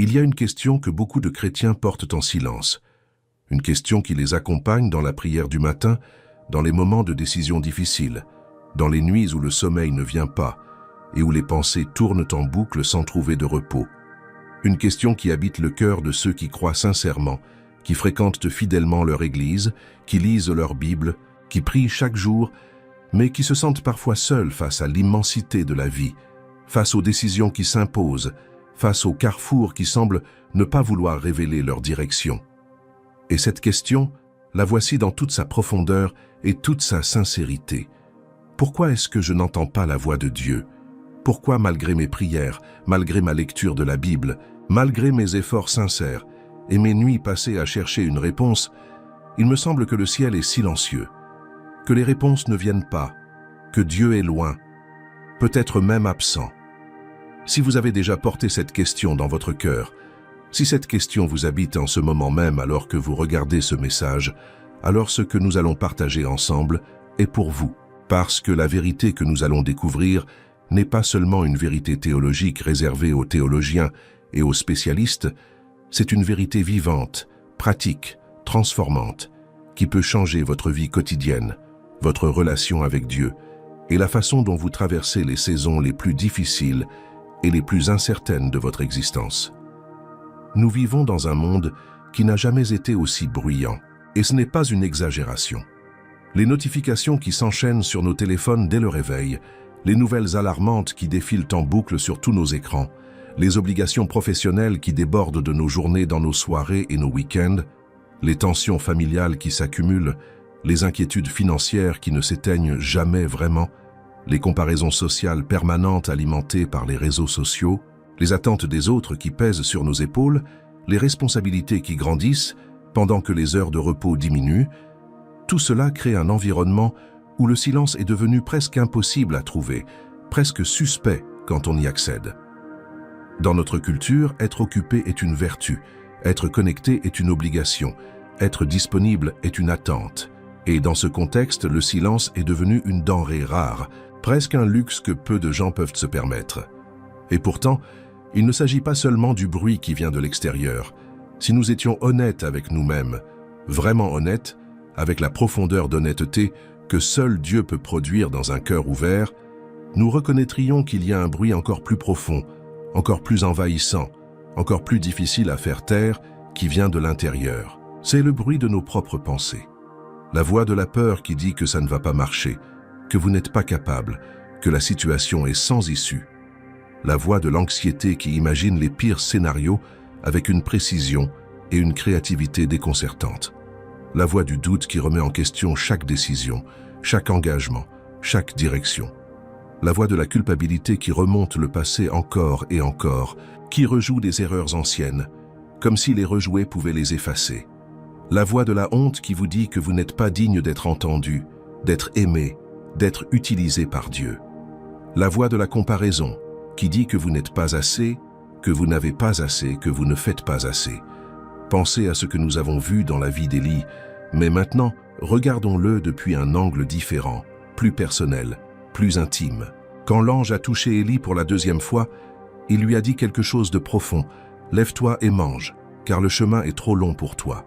Il y a une question que beaucoup de chrétiens portent en silence, une question qui les accompagne dans la prière du matin, dans les moments de décision difficiles, dans les nuits où le sommeil ne vient pas et où les pensées tournent en boucle sans trouver de repos. Une question qui habite le cœur de ceux qui croient sincèrement, qui fréquentent fidèlement leur église, qui lisent leur Bible, qui prient chaque jour, mais qui se sentent parfois seuls face à l'immensité de la vie, face aux décisions qui s'imposent, face aux carrefours qui semblent ne pas vouloir révéler leur direction. Et cette question, la voici dans toute sa profondeur et toute sa sincérité. Pourquoi est-ce que je n'entends pas la voix de Dieu? Pourquoi, malgré mes prières, malgré ma lecture de la Bible, malgré mes efforts sincères et mes nuits passées à chercher une réponse, il me semble que le ciel est silencieux, que les réponses ne viennent pas, que Dieu est loin, peut-être même absent. Si vous avez déjà porté cette question dans votre cœur, si cette question vous habite en ce moment même alors que vous regardez ce message, alors ce que nous allons partager ensemble est pour vous, parce que la vérité que nous allons découvrir n'est pas seulement une vérité théologique réservée aux théologiens et aux spécialistes, c'est une vérité vivante, pratique, transformante, qui peut changer votre vie quotidienne, votre relation avec Dieu et la façon dont vous traversez les saisons les plus difficiles et les plus incertaines de votre existence. Nous vivons dans un monde qui n'a jamais été aussi bruyant, et ce n'est pas une exagération. Les notifications qui s'enchaînent sur nos téléphones dès le réveil, les nouvelles alarmantes qui défilent en boucle sur tous nos écrans, les obligations professionnelles qui débordent de nos journées dans nos soirées et nos week-ends, les tensions familiales qui s'accumulent, les inquiétudes financières qui ne s'éteignent jamais vraiment, les comparaisons sociales permanentes alimentées par les réseaux sociaux, les attentes des autres qui pèsent sur nos épaules, les responsabilités qui grandissent pendant que les heures de repos diminuent, tout cela crée un environnement où le silence est devenu presque impossible à trouver, presque suspect quand on y accède. Dans notre culture, être occupé est une vertu, être connecté est une obligation, être disponible est une attente. Et dans ce contexte, le silence est devenu une denrée rare, presque un luxe que peu de gens peuvent se permettre. Et pourtant, il ne s'agit pas seulement du bruit qui vient de l'extérieur. Si nous étions honnêtes avec nous-mêmes, vraiment honnêtes, avec la profondeur d'honnêteté que seul Dieu peut produire dans un cœur ouvert, nous reconnaîtrions qu'il y a un bruit encore plus profond, encore plus envahissant, encore plus difficile à faire taire, qui vient de l'intérieur. C'est le bruit de nos propres pensées. La voix de la peur qui dit que ça ne va pas marcher, que vous n'êtes pas capable, que la situation est sans issue. La voix de l'anxiété qui imagine les pires scénarios avec une précision et une créativité déconcertantes. La voix du doute qui remet en question chaque décision, chaque engagement, chaque direction. La voix de la culpabilité qui remonte le passé encore et encore, qui rejoue des erreurs anciennes, comme si les rejouer pouvait les effacer. La voix de la honte qui vous dit que vous n'êtes pas digne d'être entendu, d'être aimé, d'être utilisé par Dieu. La voix de la comparaison qui dit que vous n'êtes pas assez, que vous n'avez pas assez, que vous ne faites pas assez. Pensez à ce que nous avons vu dans la vie d'Élie, mais maintenant, regardons-le depuis un angle différent, plus personnel, plus intime. Quand l'ange a touché Élie pour la deuxième fois, il lui a dit quelque chose de profond. « Lève-toi et mange, car le chemin est trop long pour toi. »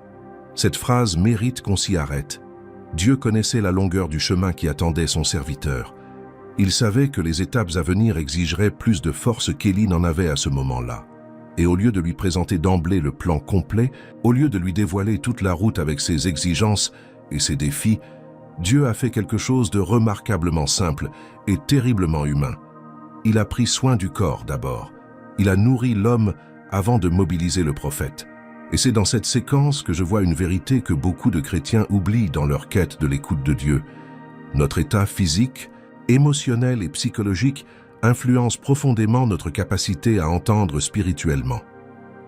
Cette phrase mérite qu'on s'y arrête. Dieu connaissait la longueur du chemin qui attendait son serviteur. Il savait que les étapes à venir exigeraient plus de force qu'Élie n'en avait à ce moment-là. Et au lieu de lui présenter d'emblée le plan complet, au lieu de lui dévoiler toute la route avec ses exigences et ses défis, Dieu a fait quelque chose de remarquablement simple et terriblement humain. Il a pris soin du corps d'abord. Il a nourri l'homme avant de mobiliser le prophète. Et c'est dans cette séquence que je vois une vérité que beaucoup de chrétiens oublient dans leur quête de l'écoute de Dieu. Notre état physique, émotionnel et psychologique influence profondément notre capacité à entendre spirituellement.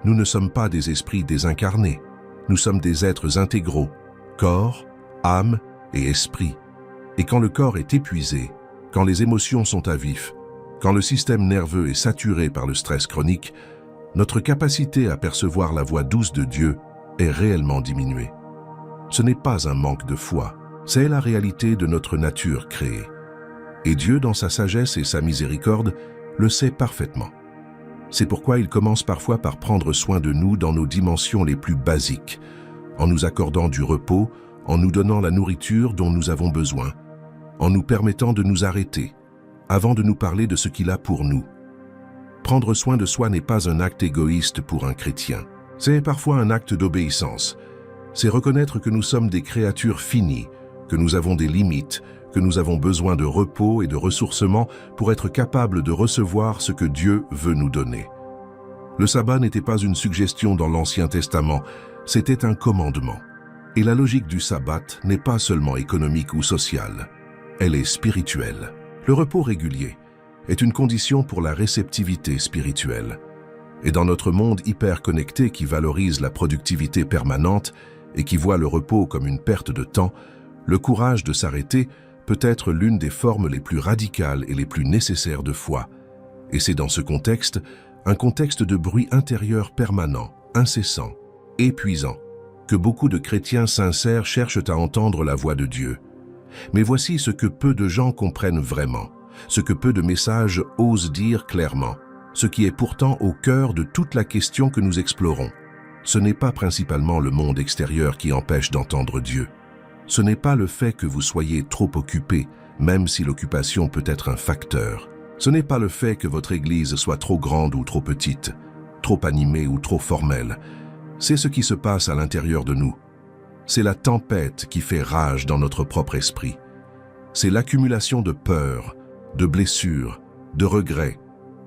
Nous ne sommes pas des esprits désincarnés. Nous sommes des êtres intégraux, corps, âme et esprit. Et quand le corps est épuisé, quand les émotions sont à vif, quand le système nerveux est saturé par le stress chronique, notre capacité à percevoir la voix douce de Dieu est réellement diminuée. Ce n'est pas un manque de foi, c'est la réalité de notre nature créée. Et Dieu, dans sa sagesse et sa miséricorde, le sait parfaitement. C'est pourquoi il commence parfois par prendre soin de nous dans nos dimensions les plus basiques, en nous accordant du repos, en nous donnant la nourriture dont nous avons besoin, en nous permettant de nous arrêter, avant de nous parler de ce qu'il a pour nous. Prendre soin de soi n'est pas un acte égoïste pour un chrétien. C'est parfois un acte d'obéissance. C'est reconnaître que nous sommes des créatures finies, que nous avons des limites, que nous avons besoin de repos et de ressourcement pour être capables de recevoir ce que Dieu veut nous donner. Le sabbat n'était pas une suggestion dans l'Ancien Testament, c'était un commandement. Et la logique du sabbat n'est pas seulement économique ou sociale, elle est spirituelle. Le repos régulier est une condition pour la réceptivité spirituelle. Et dans notre monde hyper connecté qui valorise la productivité permanente et qui voit le repos comme une perte de temps, le courage de s'arrêter peut être l'une des formes les plus radicales et les plus nécessaires de foi. Et c'est dans ce contexte, un contexte de bruit intérieur permanent, incessant, épuisant, que beaucoup de chrétiens sincères cherchent à entendre la voix de Dieu. Mais voici ce que peu de gens comprennent vraiment, ce que peu de messages osent dire clairement, ce qui est pourtant au cœur de toute la question que nous explorons. Ce n'est pas principalement le monde extérieur qui empêche d'entendre Dieu. Ce n'est pas le fait que vous soyez trop occupé, même si l'occupation peut être un facteur. Ce n'est pas le fait que votre église soit trop grande ou trop petite, trop animée ou trop formelle. C'est ce qui se passe à l'intérieur de nous. C'est la tempête qui fait rage dans notre propre esprit. C'est l'accumulation de peurs, de blessures, de regrets,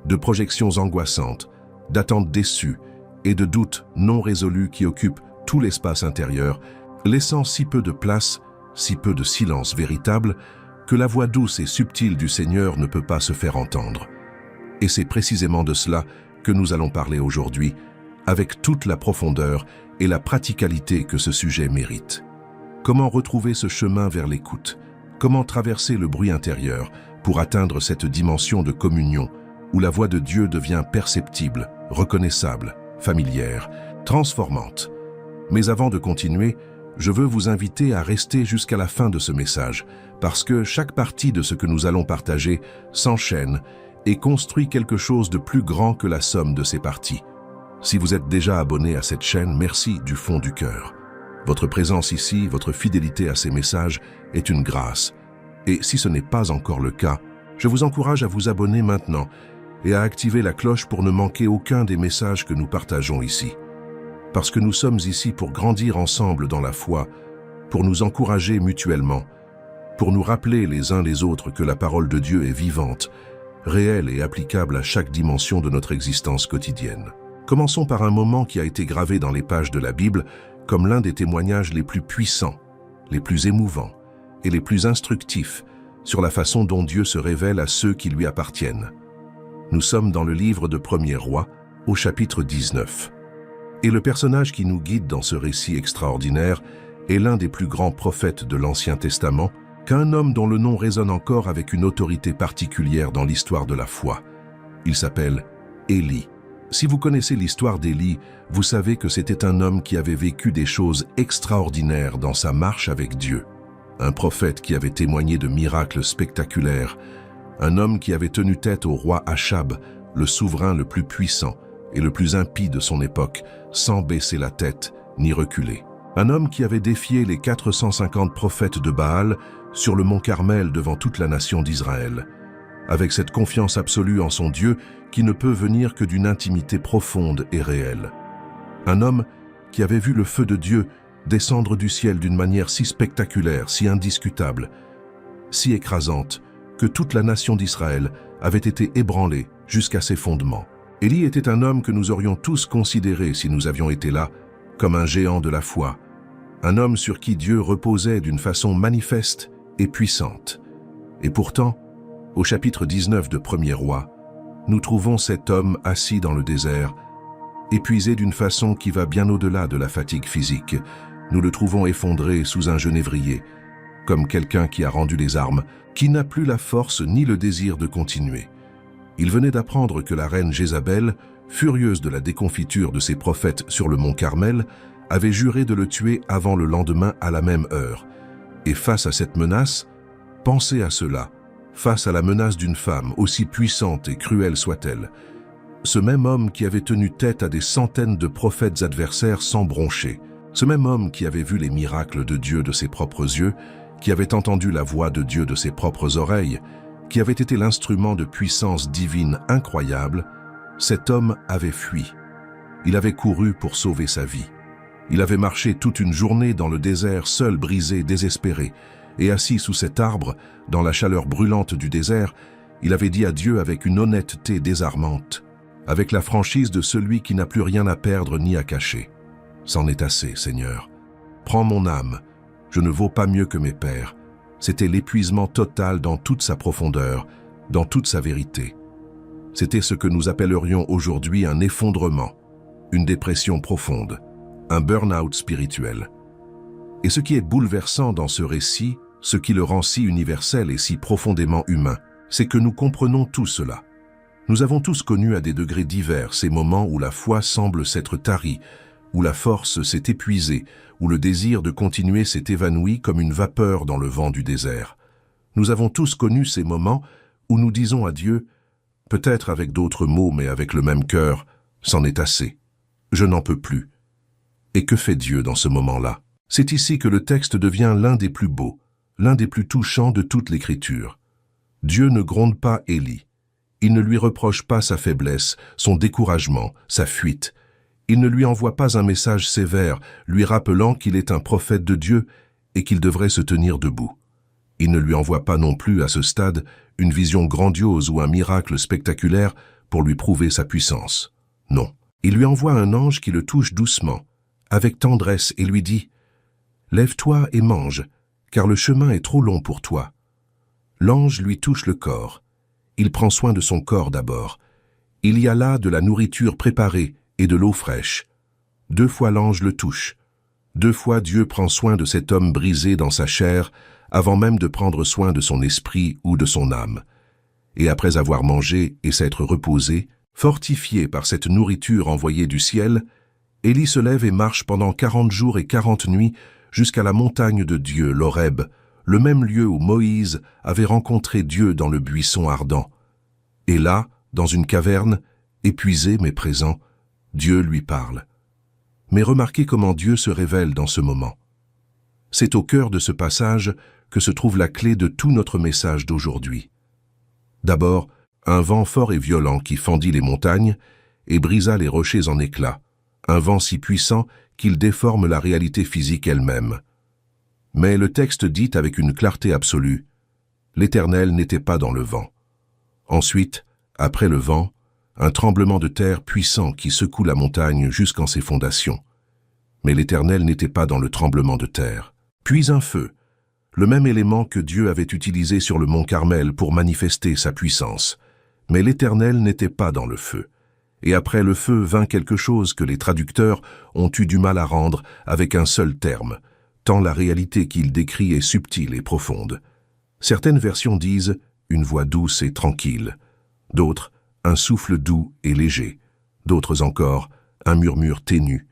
de projections angoissantes, d'attentes déçues et de doutes non résolus qui occupent tout l'espace intérieur, laissant si peu de place, si peu de silence véritable, que la voix douce et subtile du Seigneur ne peut pas se faire entendre. Et c'est précisément de cela que nous allons parler aujourd'hui, avec toute la profondeur et la praticalité que ce sujet mérite. Comment retrouver ce chemin vers l'écoute? Comment traverser le bruit intérieur pour atteindre cette dimension de communion où la voix de Dieu devient perceptible, reconnaissable, familière, transformante? Mais avant de continuer, je veux vous inviter à rester jusqu'à la fin de ce message, parce que chaque partie de ce que nous allons partager s'enchaîne et construit quelque chose de plus grand que la somme de ces parties. Si vous êtes déjà abonné à cette chaîne, merci du fond du cœur. Votre présence ici, votre fidélité à ces messages est une grâce. Et si ce n'est pas encore le cas, je vous encourage à vous abonner maintenant et à activer la cloche pour ne manquer aucun des messages que nous partageons ici. Parce que nous sommes ici pour grandir ensemble dans la foi, pour nous encourager mutuellement, pour nous rappeler les uns les autres que la parole de Dieu est vivante, réelle et applicable à chaque dimension de notre existence quotidienne. Commençons par un moment qui a été gravé dans les pages de la Bible comme l'un des témoignages les plus puissants, les plus émouvants et les plus instructifs sur la façon dont Dieu se révèle à ceux qui lui appartiennent. Nous sommes dans le livre de 1er Roi, au chapitre 19. Et le personnage qui nous guide dans ce récit extraordinaire est l'un des plus grands prophètes de l'Ancien Testament, qu'un homme dont le nom résonne encore avec une autorité particulière dans l'histoire de la foi. Il s'appelle Élie. Si vous connaissez l'histoire d'Élie, vous savez que c'était un homme qui avait vécu des choses extraordinaires dans sa marche avec Dieu. Un prophète qui avait témoigné de miracles spectaculaires. Un homme qui avait tenu tête au roi Achab, le souverain le plus puissant et le plus impie de son époque, sans baisser la tête ni reculer. Un homme qui avait défié les 450 prophètes de Baal sur le mont Carmel devant toute la nation d'Israël, avec cette confiance absolue en son Dieu qui ne peut venir que d'une intimité profonde et réelle. Un homme qui avait vu le feu de Dieu descendre du ciel d'une manière si spectaculaire, si indiscutable, si écrasante, que toute la nation d'Israël avait été ébranlée jusqu'à ses fondements. Élie était un homme que nous aurions tous considéré, si nous avions été là, comme un géant de la foi, un homme sur qui Dieu reposait d'une façon manifeste et puissante. Et pourtant, au chapitre 19 de 1er Roi, nous trouvons cet homme assis dans le désert, épuisé d'une façon qui va bien au-delà de la fatigue physique. Nous le trouvons effondré sous un genévrier, comme quelqu'un qui a rendu les armes, qui n'a plus la force ni le désir de continuer. Il venait d'apprendre que la reine Jézabel, furieuse de la déconfiture de ses prophètes sur le mont Carmel, avait juré de le tuer avant le lendemain à la même heure. Et face à cette menace, pensez à cela, face à la menace d'une femme, aussi puissante et cruelle soit-elle. ce même homme qui avait tenu tête à des centaines de prophètes adversaires sans broncher, ce même homme qui avait vu les miracles de Dieu de ses propres yeux, qui avait entendu la voix de Dieu de ses propres oreilles, qui avait été l'instrument de puissance divine incroyable, cet homme avait fui. Il avait couru pour sauver sa vie. Il avait marché toute une journée dans le désert, seul, brisé, désespéré, et assis sous cet arbre, dans la chaleur brûlante du désert, il avait dit à Dieu avec une honnêteté désarmante, avec la franchise de celui qui n'a plus rien à perdre ni à cacher. C'en est assez, Seigneur. Prends mon âme. Je ne vaux pas mieux que mes pères. C'était l'épuisement total dans toute sa profondeur, dans toute sa vérité. C'était ce que nous appellerions aujourd'hui un effondrement, une dépression profonde, un burn-out spirituel. Et ce qui est bouleversant dans ce récit, ce qui le rend si universel et si profondément humain, c'est que nous comprenons tout cela. Nous avons tous connu à des degrés divers ces moments où la foi semble s'être tarie, où la force s'est épuisée, où le désir de continuer s'est évanoui comme une vapeur dans le vent du désert. Nous avons tous connu ces moments où nous disons à Dieu, peut-être avec d'autres mots mais avec le même cœur, c'en est assez, je n'en peux plus. Et que fait Dieu dans ce moment-là? C'est ici que le texte devient l'un des plus beaux, l'un des plus touchants de toute l'Écriture. Dieu ne gronde pas Élie. Il ne lui reproche pas sa faiblesse, son découragement, sa fuite. Il ne lui envoie pas un message sévère, lui rappelant qu'il est un prophète de Dieu et qu'il devrait se tenir debout. Il ne lui envoie pas non plus à ce stade une vision grandiose ou un miracle spectaculaire pour lui prouver sa puissance. Non, il lui envoie un ange qui le touche doucement, avec tendresse et lui dit « Lève-toi et mange, car le chemin est trop long pour toi. » L'ange lui touche le corps. Il prend soin de son corps d'abord. Il y a là de la nourriture préparée et de l'eau fraîche. 2 fois l'ange le touche. 2 fois Dieu prend soin de cet homme brisé dans sa chair, avant même de prendre soin de son esprit ou de son âme. Et après avoir mangé et s'être reposé, fortifié par cette nourriture envoyée du ciel, Élie se lève et marche pendant 40 jours et 40 nuits jusqu'à la montagne de Dieu, l'Horeb, le même lieu où Moïse avait rencontré Dieu dans le buisson ardent. Et là, dans une caverne, épuisé mais présent, Dieu lui parle. Mais remarquez comment Dieu se révèle dans ce moment. C'est au cœur de ce passage que se trouve la clé de tout notre message d'aujourd'hui. D'abord, un vent fort et violent qui fendit les montagnes et brisa les rochers en éclats, un vent si puissant qu'il déforme la réalité physique elle-même. Mais le texte dit avec une clarté absolue, « L'Éternel n'était pas dans le vent. » Ensuite, après le vent, un tremblement de terre puissant qui secoue la montagne jusqu'en ses fondations. Mais l'Éternel n'était pas dans le tremblement de terre. Puis un feu, le même élément que Dieu avait utilisé sur le mont Carmel pour manifester sa puissance. Mais l'Éternel n'était pas dans le feu. Et après le feu vint quelque chose que les traducteurs ont eu du mal à rendre avec un seul terme, tant la réalité qu'il décrit est subtile et profonde. Certaines versions disent « une voix douce et tranquille », d'autres « un souffle doux et léger », d'autres encore « un murmure ténu ».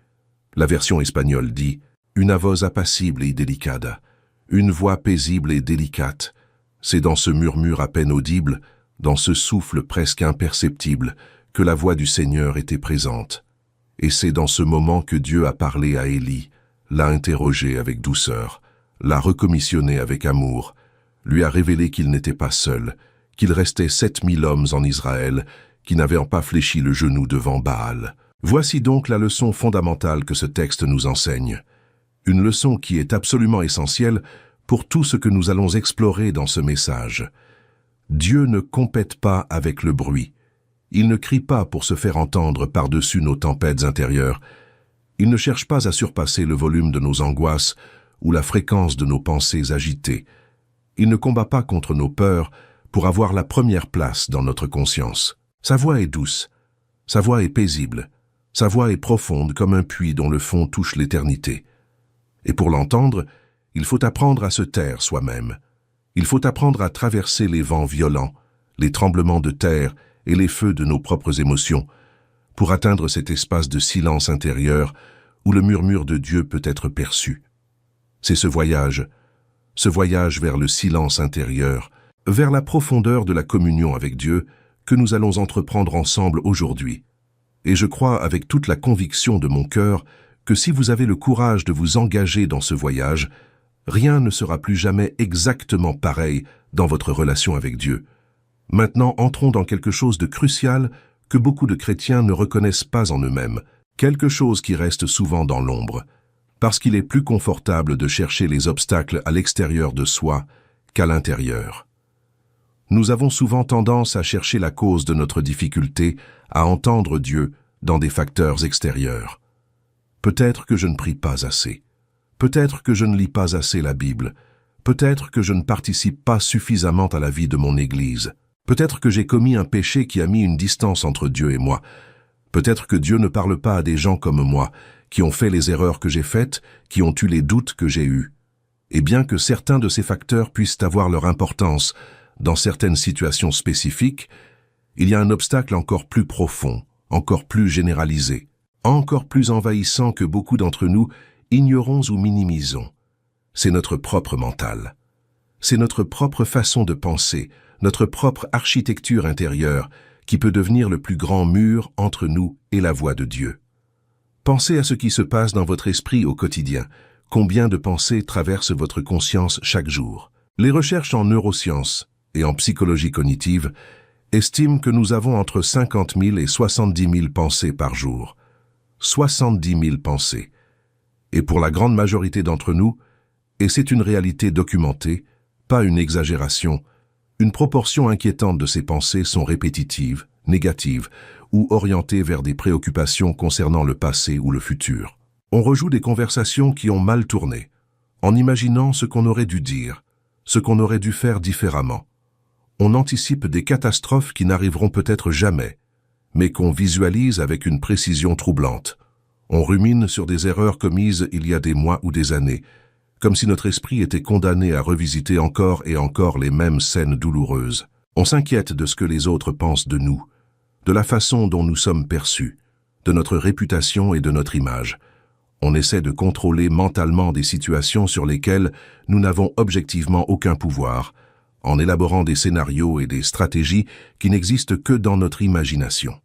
La version espagnole dit « una voz apacible et delicada », une voix paisible et délicate. C'est dans ce murmure à peine audible, dans ce souffle presque imperceptible, que la voix du Seigneur était présente. Et c'est dans ce moment que Dieu a parlé à Élie, l'a interrogé avec douceur, l'a recommissionné avec amour, lui a révélé qu'il n'était pas seul, qu'il restait 7000 hommes en Israël qui n'avaient pas fléchi le genou devant Baal. Voici donc la leçon fondamentale que ce texte nous enseigne. Une leçon qui est absolument essentielle pour tout ce que nous allons explorer dans ce message. Dieu ne compète pas avec le bruit. Il ne crie pas pour se faire entendre par-dessus nos tempêtes intérieures. Il ne cherche pas à surpasser le volume de nos angoisses ou la fréquence de nos pensées agitées. Il ne combat pas contre nos peurs pour avoir la première place dans notre conscience. Sa voix est douce, sa voix est paisible, sa voix est profonde comme un puits dont le fond touche l'éternité. Et pour l'entendre, il faut apprendre à se taire soi-même. Il faut apprendre à traverser les vents violents, les tremblements de terre et les feux de nos propres émotions, pour atteindre cet espace de silence intérieur où le murmure de Dieu peut être perçu. C'est ce voyage vers le silence intérieur, vers la profondeur de la communion avec Dieu, que nous allons entreprendre ensemble aujourd'hui. Et je crois avec toute la conviction de mon cœur que si vous avez le courage de vous engager dans ce voyage, rien ne sera plus jamais exactement pareil dans votre relation avec Dieu. Maintenant, entrons dans quelque chose de crucial que beaucoup de chrétiens ne reconnaissent pas en eux-mêmes, quelque chose qui reste souvent dans l'ombre, parce qu'il est plus confortable de chercher les obstacles à l'extérieur de soi qu'à l'intérieur. Nous avons souvent tendance à chercher la cause de notre difficulté à entendre Dieu dans des facteurs extérieurs. Peut-être que je ne prie pas assez. Peut-être que je ne lis pas assez la Bible. Peut-être que je ne participe pas suffisamment à la vie de mon Église. Peut-être que j'ai commis un péché qui a mis une distance entre Dieu et moi. Peut-être que Dieu ne parle pas à des gens comme moi, qui ont fait les erreurs que j'ai faites, qui ont eu les doutes que j'ai eus. Et bien que certains de ces facteurs puissent avoir leur importance dans certaines situations spécifiques, il y a un obstacle encore plus profond, encore plus généralisé, encore plus envahissant que beaucoup d'entre nous ignorons ou minimisons. C'est notre propre mental. C'est notre propre façon de penser, notre propre architecture intérieure qui peut devenir le plus grand mur entre nous et la voix de Dieu. Pensez à ce qui se passe dans votre esprit au quotidien. Combien de pensées traversent votre conscience chaque jour? Les recherches en neurosciences et en psychologie cognitive estiment que nous avons entre 50 000 et 70 000 pensées par jour. 70 000 pensées. Et pour la grande majorité d'entre nous, et c'est une réalité documentée, pas une exagération, une proportion inquiétante de ces pensées sont répétitives, négatives ou orientées vers des préoccupations concernant le passé ou le futur. On rejoue des conversations qui ont mal tourné, en imaginant ce qu'on aurait dû dire, ce qu'on aurait dû faire différemment. On anticipe des catastrophes qui n'arriveront peut-être jamais, mais qu'on visualise avec une précision troublante. On rumine sur des erreurs commises il y a des mois ou des années, comme si notre esprit était condamné à revisiter encore et encore les mêmes scènes douloureuses. On s'inquiète de ce que les autres pensent de nous, de la façon dont nous sommes perçus, de notre réputation et de notre image. On essaie de contrôler mentalement des situations sur lesquelles nous n'avons objectivement aucun pouvoir, en élaborant des scénarios et des stratégies qui n'existent que dans notre imagination.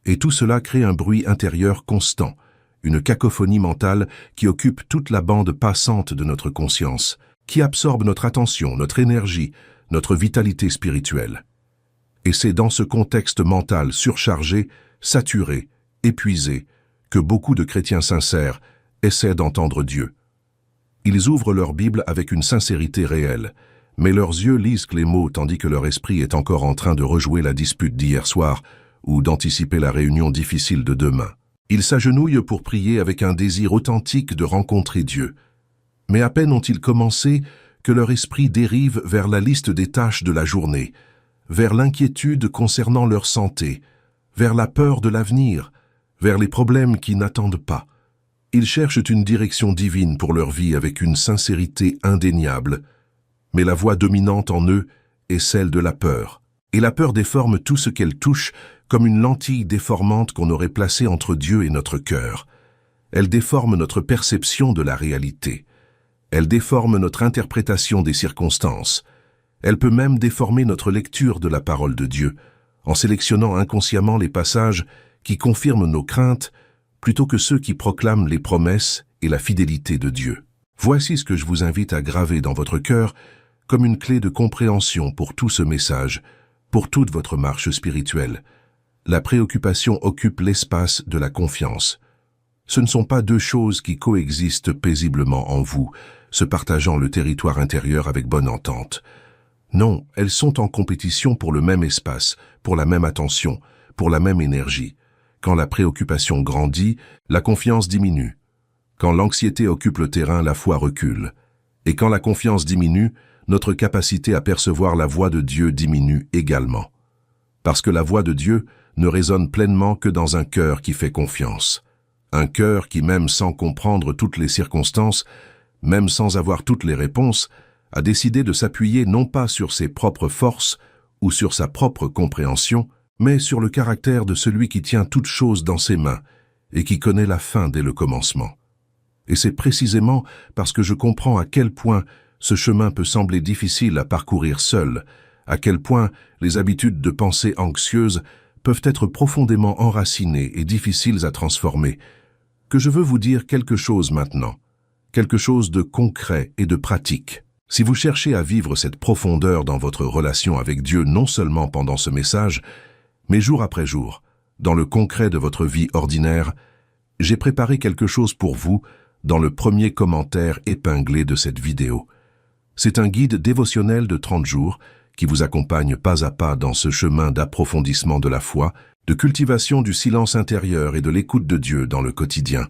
Et tout cela crée un bruit intérieur constant, une cacophonie mentale qui occupe toute la bande passante de notre conscience, qui absorbe notre attention, notre énergie, notre vitalité spirituelle. Et c'est dans ce contexte mental surchargé, saturé, épuisé, que beaucoup de chrétiens sincères essaient d'entendre Dieu. Ils ouvrent leur Bible avec une sincérité réelle, mais leurs yeux lisent les mots tandis que leur esprit est encore en train de rejouer la dispute d'hier soir ou d'anticiper la réunion difficile de demain. Ils s'agenouillent pour prier avec un désir authentique de rencontrer Dieu. Mais à peine ont-ils commencé que leur esprit dérive vers la liste des tâches de la journée, vers l'inquiétude concernant leur santé, vers la peur de l'avenir, vers les problèmes qui n'attendent pas. Ils cherchent une direction divine pour leur vie avec une sincérité indéniable, mais la voix dominante en eux est celle de la peur. Et la peur déforme tout ce qu'elle touche comme une lentille déformante qu'on aurait placée entre Dieu et notre cœur. Elle déforme notre perception de la réalité. Elle déforme notre interprétation des circonstances. Elle peut même déformer notre lecture de la parole de Dieu, en sélectionnant inconsciemment les passages qui confirment nos craintes plutôt que ceux qui proclament les promesses et la fidélité de Dieu. Voici ce que je vous invite à graver dans votre cœur comme une clé de compréhension pour tout ce message, pour toute votre marche spirituelle. La préoccupation occupe l'espace de la confiance. Ce ne sont pas deux choses qui coexistent paisiblement en vous, se partageant le territoire intérieur avec bonne entente. Non, elles sont en compétition pour le même espace, pour la même attention, pour la même énergie. Quand la préoccupation grandit, la confiance diminue. Quand l'anxiété occupe le terrain, la foi recule. Et quand la confiance diminue, notre capacité à percevoir la voix de Dieu diminue également. Parce que la voix de Dieu ne résonne pleinement que dans un cœur qui fait confiance. Un cœur qui, même sans comprendre toutes les circonstances, même sans avoir toutes les réponses, a décidé de s'appuyer non pas sur ses propres forces ou sur sa propre compréhension, mais sur le caractère de celui qui tient toutes choses dans ses mains et qui connaît la fin dès le commencement. Et c'est précisément parce que je comprends à quel point ce chemin peut sembler difficile à parcourir seul, à quel point les habitudes de pensée anxieuses peuvent être profondément enracinées et difficiles à transformer, que je veux vous dire quelque chose maintenant, quelque chose de concret et de pratique. Si vous cherchez à vivre cette profondeur dans votre relation avec Dieu non seulement pendant ce message, mais jour après jour, dans le concret de votre vie ordinaire, j'ai préparé quelque chose pour vous dans le premier commentaire épinglé de cette vidéo. C'est un guide dévotionnel de 30 jours qui vous accompagne pas à pas dans ce chemin d'approfondissement de la foi, de cultivation du silence intérieur et de l'écoute de Dieu dans le quotidien.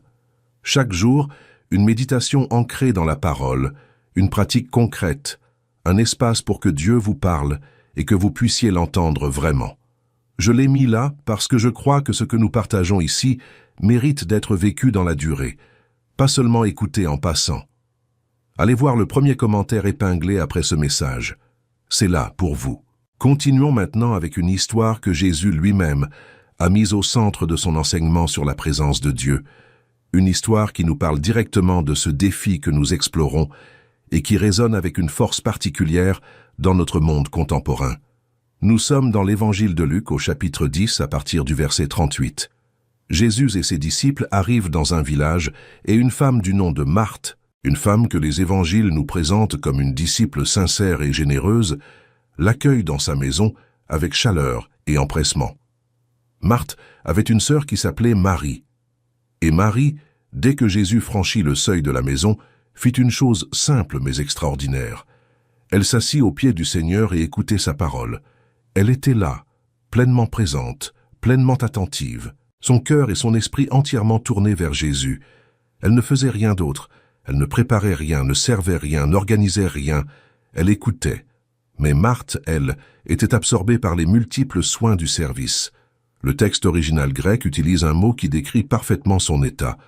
Chaque jour, une méditation ancrée dans la parole, une pratique concrète, un espace pour que Dieu vous parle et que vous puissiez l'entendre vraiment. Je l'ai mis là parce que je crois que ce que nous partageons ici mérite d'être vécu dans la durée, pas seulement écouté en passant. Allez voir le premier commentaire épinglé après ce message. C'est là pour vous. Continuons maintenant avec une histoire que Jésus lui-même a mise au centre de son enseignement sur la présence de Dieu. Une histoire qui nous parle directement de ce défi que nous explorons et qui résonne avec une force particulière dans notre monde contemporain. Nous sommes dans l'évangile de Luc au chapitre 10 à partir du verset 38. Jésus et ses disciples arrivent dans un village et une femme du nom de Marthe, une femme que les évangiles nous présentent comme une disciple sincère et généreuse, l'accueille dans sa maison avec chaleur et empressement. Marthe avait une sœur qui s'appelait Marie. Et Marie, dès que Jésus franchit le seuil de la maison, fit une chose simple mais extraordinaire. Elle s'assit aux pieds du Seigneur et écoutait sa parole. Elle était là, pleinement présente, pleinement attentive, son cœur et son esprit entièrement tournés vers Jésus. Elle ne faisait rien d'autre, elle ne préparait rien, ne servait rien, n'organisait rien, elle écoutait. Mais Marthe, elle, était absorbée par les multiples soins du service. Le texte original grec utilise un mot qui décrit parfaitement son état.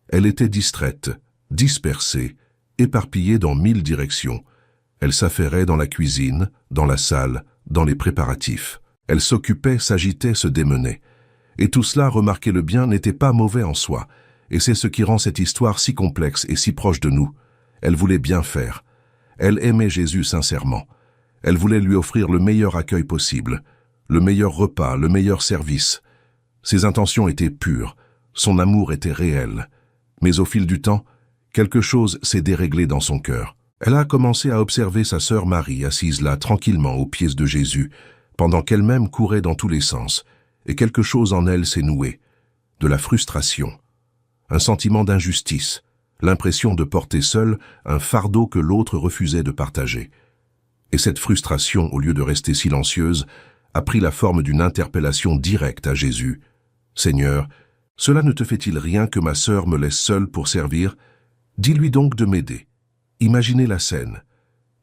Elle était distraite, dispersée, éparpillée dans 1000 directions. Elle s'affairait dans la cuisine, dans la salle, dans les préparatifs. Elle s'occupait, s'agitait, se démenait. Et tout cela, remarquez-le bien, n'était pas mauvais en soi. Et c'est ce qui rend cette histoire si complexe et si proche de nous. Elle voulait bien faire. Elle aimait Jésus sincèrement. Elle voulait lui offrir le meilleur accueil possible, le meilleur repas, le meilleur service. Ses intentions étaient pures, son amour était réel. Mais au fil du temps, quelque chose s'est déréglé dans son cœur. Elle a commencé à observer sa sœur Marie assise là tranquillement aux pieds de Jésus, pendant qu'elle-même courait dans tous les sens, et quelque chose en elle s'est noué, de la frustration, un sentiment d'injustice, l'impression de porter seule un fardeau que l'autre refusait de partager. Et cette frustration, au lieu de rester silencieuse, a pris la forme d'une interpellation directe à Jésus. « Seigneur, cela ne te fait-il rien que ma sœur me laisse seule pour servir? Dis-lui donc de m'aider. » Imaginez la scène.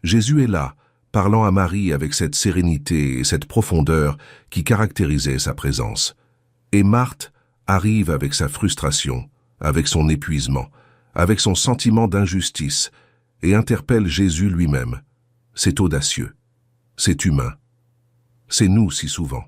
Jésus est là, parlant à Marie avec cette sérénité et cette profondeur qui caractérisaient sa présence. Et Marthe arrive avec sa frustration, avec son épuisement, avec son sentiment d'injustice, et interpelle Jésus lui-même. C'est audacieux. C'est humain. C'est nous si souvent.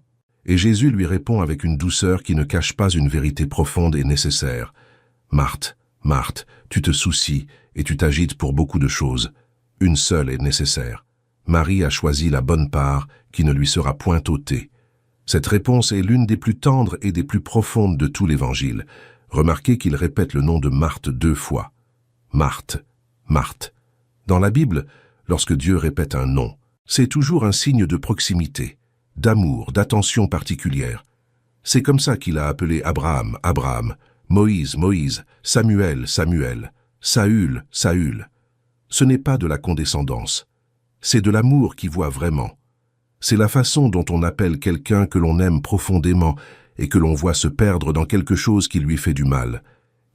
Et Jésus lui répond avec une douceur qui ne cache pas une vérité profonde et nécessaire. « Marthe, Marthe, tu te soucies et tu t'agites pour beaucoup de choses. Une seule est nécessaire. Marie a choisi la bonne part qui ne lui sera point ôtée. » Cette réponse est l'une des plus tendres et des plus profondes de tout l'Évangile. Remarquez qu'il répète le nom de Marthe 2 fois. Marthe, Marthe. Dans la Bible, lorsque Dieu répète un nom, c'est toujours un signe de proximité, d'amour, d'attention particulière. C'est comme ça qu'il a appelé Abraham, Abraham, Moïse, Moïse, Samuel, Samuel, Saül, Saül. Ce n'est pas de la condescendance, c'est de l'amour qui voit vraiment. C'est la façon dont on appelle quelqu'un que l'on aime profondément et que l'on voit se perdre dans quelque chose qui lui fait du mal.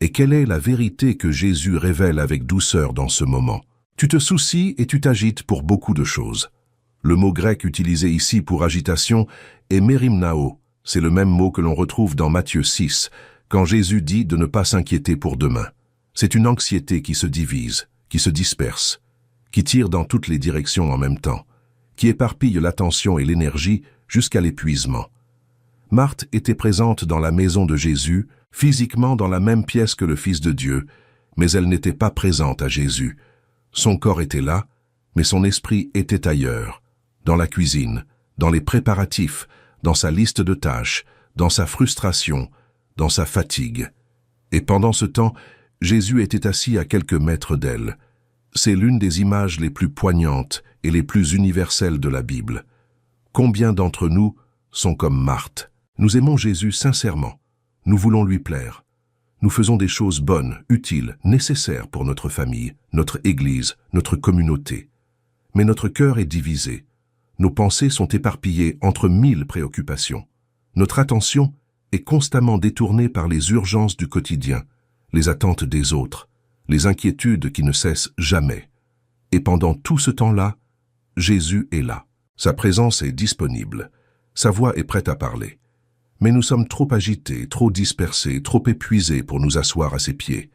Et quelle est la vérité que Jésus révèle avec douceur dans ce moment? Tu te soucies et tu t'agites pour beaucoup de choses. Le mot grec utilisé ici pour agitation est mérimnao. C'est le même mot que l'on retrouve dans Matthieu 6, quand Jésus dit de ne pas s'inquiéter pour demain. C'est une anxiété qui se divise, qui se disperse, qui tire dans toutes les directions en même temps, qui éparpille l'attention et l'énergie jusqu'à l'épuisement. Marthe était présente dans la maison de Jésus, physiquement dans la même pièce que le Fils de Dieu, mais elle n'était pas présente à Jésus. Son corps était là, mais son esprit était ailleurs, dans la cuisine, dans les préparatifs, dans sa liste de tâches, dans sa frustration, dans sa fatigue. Et pendant ce temps, Jésus était assis à quelques mètres d'elle. C'est l'une des images les plus poignantes et les plus universelles de la Bible. Combien d'entre nous sont comme Marthe? Nous aimons Jésus sincèrement. Nous voulons lui plaire. Nous faisons des choses bonnes, utiles, nécessaires pour notre famille, notre Église, notre communauté. Mais notre cœur est divisé. Nos pensées sont éparpillées entre 1000 préoccupations. Notre attention est constamment détournée par les urgences du quotidien, les attentes des autres, les inquiétudes qui ne cessent jamais. Et pendant tout ce temps-là, Jésus est là. Sa présence est disponible. Sa voix est prête à parler. Mais nous sommes trop agités, trop dispersés, trop épuisés pour nous asseoir à ses pieds,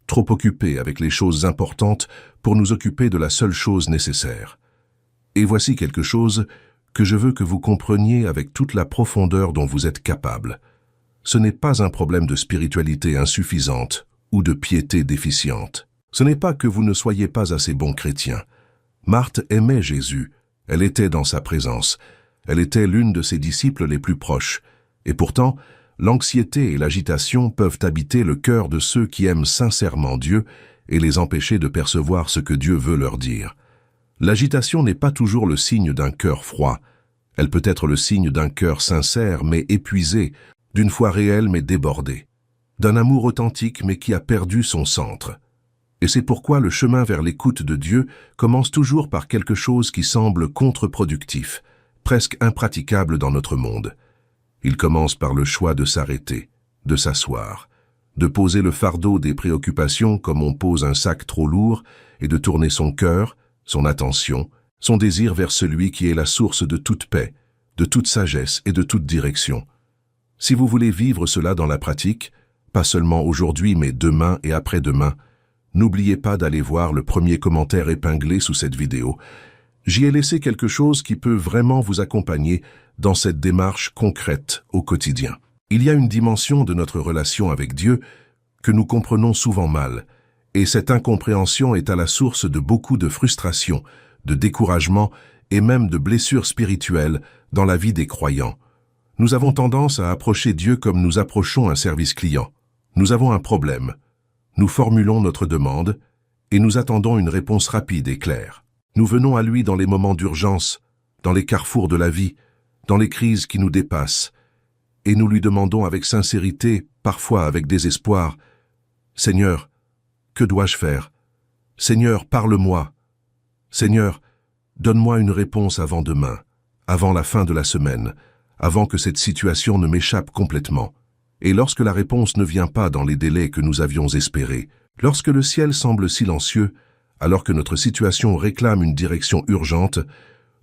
trop occupés avec les choses importantes pour nous occuper de la seule chose nécessaire. Et voici quelque chose que je veux que vous compreniez avec toute la profondeur dont vous êtes capable. Ce n'est pas un problème de spiritualité insuffisante ou de piété déficiente. Ce n'est pas que vous ne soyez pas assez bon chrétien. Marthe aimait Jésus, elle était dans sa présence, elle était l'une de ses disciples les plus proches, et pourtant, l'anxiété et l'agitation peuvent habiter le cœur de ceux qui aiment sincèrement Dieu et les empêcher de percevoir ce que Dieu veut leur dire. L'agitation n'est pas toujours le signe d'un cœur froid, elle peut être le signe d'un cœur sincère mais épuisé, d'une foi réelle mais débordée, d'un amour authentique mais qui a perdu son centre. Et c'est pourquoi le chemin vers l'écoute de Dieu commence toujours par quelque chose qui semble contre-productif, presque impraticable dans notre monde. Il commence par le choix de s'arrêter, de s'asseoir, de poser le fardeau des préoccupations comme on pose un sac trop lourd et de tourner son cœur, son attention, son désir vers celui qui est la source de toute paix, de toute sagesse et de toute direction. Si vous voulez vivre cela dans la pratique, pas seulement aujourd'hui mais demain et après-demain, n'oubliez pas d'aller voir le premier commentaire épinglé sous cette vidéo. J'y ai laissé quelque chose qui peut vraiment vous accompagner dans cette démarche concrète au quotidien. Il y a une dimension de notre relation avec Dieu que nous comprenons souvent mal, et cette incompréhension est à la source de beaucoup de frustration, de découragement et même de blessures spirituelles dans la vie des croyants. Nous avons tendance à approcher Dieu comme nous approchons un service client. Nous avons un problème. Nous formulons notre demande et nous attendons une réponse rapide et claire. Nous venons à lui dans les moments d'urgence, dans les carrefours de la vie, dans les crises qui nous dépassent, et nous lui demandons avec sincérité, parfois avec désespoir, « Seigneur, que dois-je faire? Seigneur, parle-moi. Seigneur, donne-moi une réponse avant demain, avant la fin de la semaine, avant que cette situation ne m'échappe complètement. » Et lorsque la réponse ne vient pas dans les délais que nous avions espérés, lorsque le ciel semble silencieux, alors que notre situation réclame une direction urgente,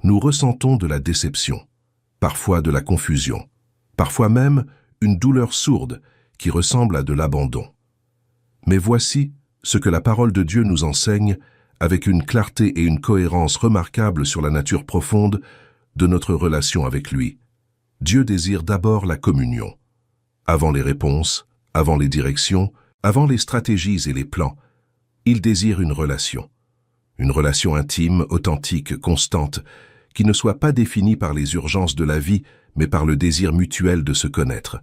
nous ressentons de la déception, parfois de la confusion, parfois même une douleur sourde qui ressemble à de l'abandon. Mais voici ce que la parole de Dieu nous enseigne avec une clarté et une cohérence remarquables sur la nature profonde de notre relation avec lui. Dieu désire d'abord la communion. Avant les réponses, avant les directions, avant les stratégies et les plans, il désire une relation intime, authentique, constante, qui ne soit pas définie par les urgences de la vie, mais par le désir mutuel de se connaître.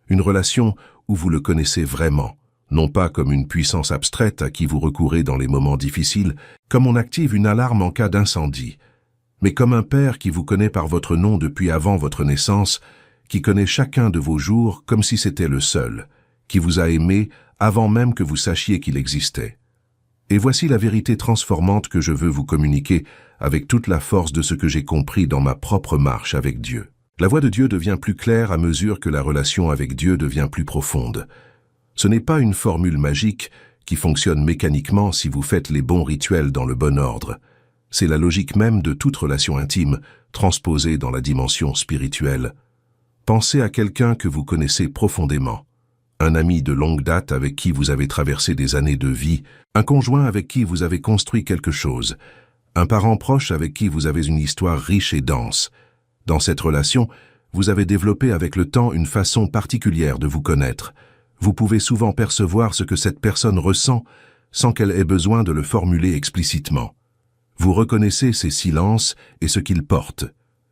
Une relation où vous le connaissez vraiment, non pas comme une puissance abstraite à qui vous recourez dans les moments difficiles, comme on active une alarme en cas d'incendie, mais comme un père qui vous connaît par votre nom depuis avant votre naissance, qui connaît chacun de vos jours comme si c'était le seul, qui vous a aimé avant même que vous sachiez qu'il existait. Et voici la vérité transformante que je veux vous communiquer avec toute la force de ce que j'ai compris dans ma propre marche avec Dieu. La voix de Dieu devient plus claire à mesure que la relation avec Dieu devient plus profonde. Ce n'est pas une formule magique qui fonctionne mécaniquement si vous faites les bons rituels dans le bon ordre. C'est la logique même de toute relation intime, transposée dans la dimension spirituelle. Pensez à quelqu'un que vous connaissez profondément, un ami de longue date avec qui vous avez traversé des années de vie, un conjoint avec qui vous avez construit quelque chose, un parent proche avec qui vous avez une histoire riche et dense. Dans cette relation, vous avez développé avec le temps une façon particulière de vous connaître. Vous pouvez souvent percevoir ce que cette personne ressent sans qu'elle ait besoin de le formuler explicitement. Vous reconnaissez ses silences et ce qu'ils portent.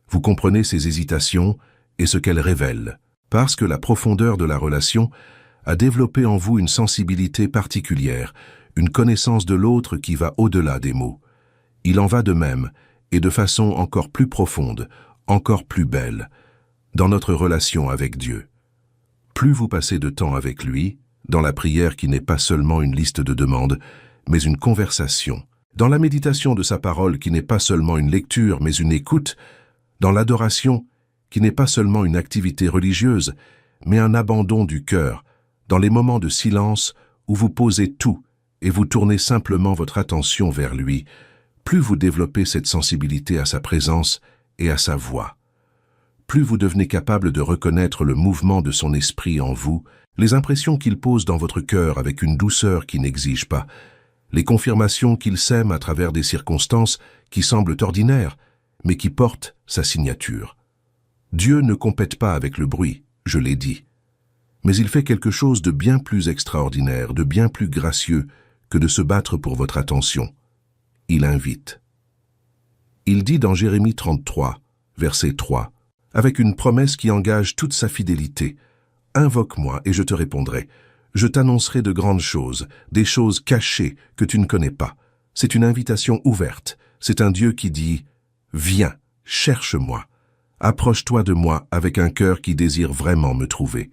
Vous comprenez ses hésitations et ce qu'elles révèlent. Parce que la profondeur de la relation a développé en vous une sensibilité particulière, une connaissance de l'autre qui va au-delà des mots. Il en va de même, et de façon encore plus profonde, encore plus belle, dans notre relation avec Dieu. Plus vous passez de temps avec lui, dans la prière qui n'est pas seulement une liste de demandes, mais une conversation, dans la méditation de sa parole qui n'est pas seulement une lecture, mais une écoute, dans l'adoration qui n'est pas seulement une activité religieuse, mais un abandon du cœur, dans les moments de silence où vous posez tout et vous tournez simplement votre attention vers lui, plus vous développez cette sensibilité à sa présence et à sa voix. Plus vous devenez capable de reconnaître le mouvement de son esprit en vous, les impressions qu'il pose dans votre cœur avec une douceur qui n'exige pas, les confirmations qu'il sème à travers des circonstances qui semblent ordinaires, mais qui portent sa signature. Dieu ne compète pas avec le bruit, je l'ai dit, mais il fait quelque chose de bien plus extraordinaire, de bien plus gracieux que de se battre pour votre attention. Il invite. Il dit dans Jérémie 33, verset 3, avec une promesse qui engage toute sa fidélité, « Invoque-moi et je te répondrai. Je t'annoncerai de grandes choses, des choses cachées que tu ne connais pas. » C'est une invitation ouverte. C'est un Dieu qui dit « Viens, cherche-moi. Approche-toi de moi avec un cœur qui désire vraiment me trouver.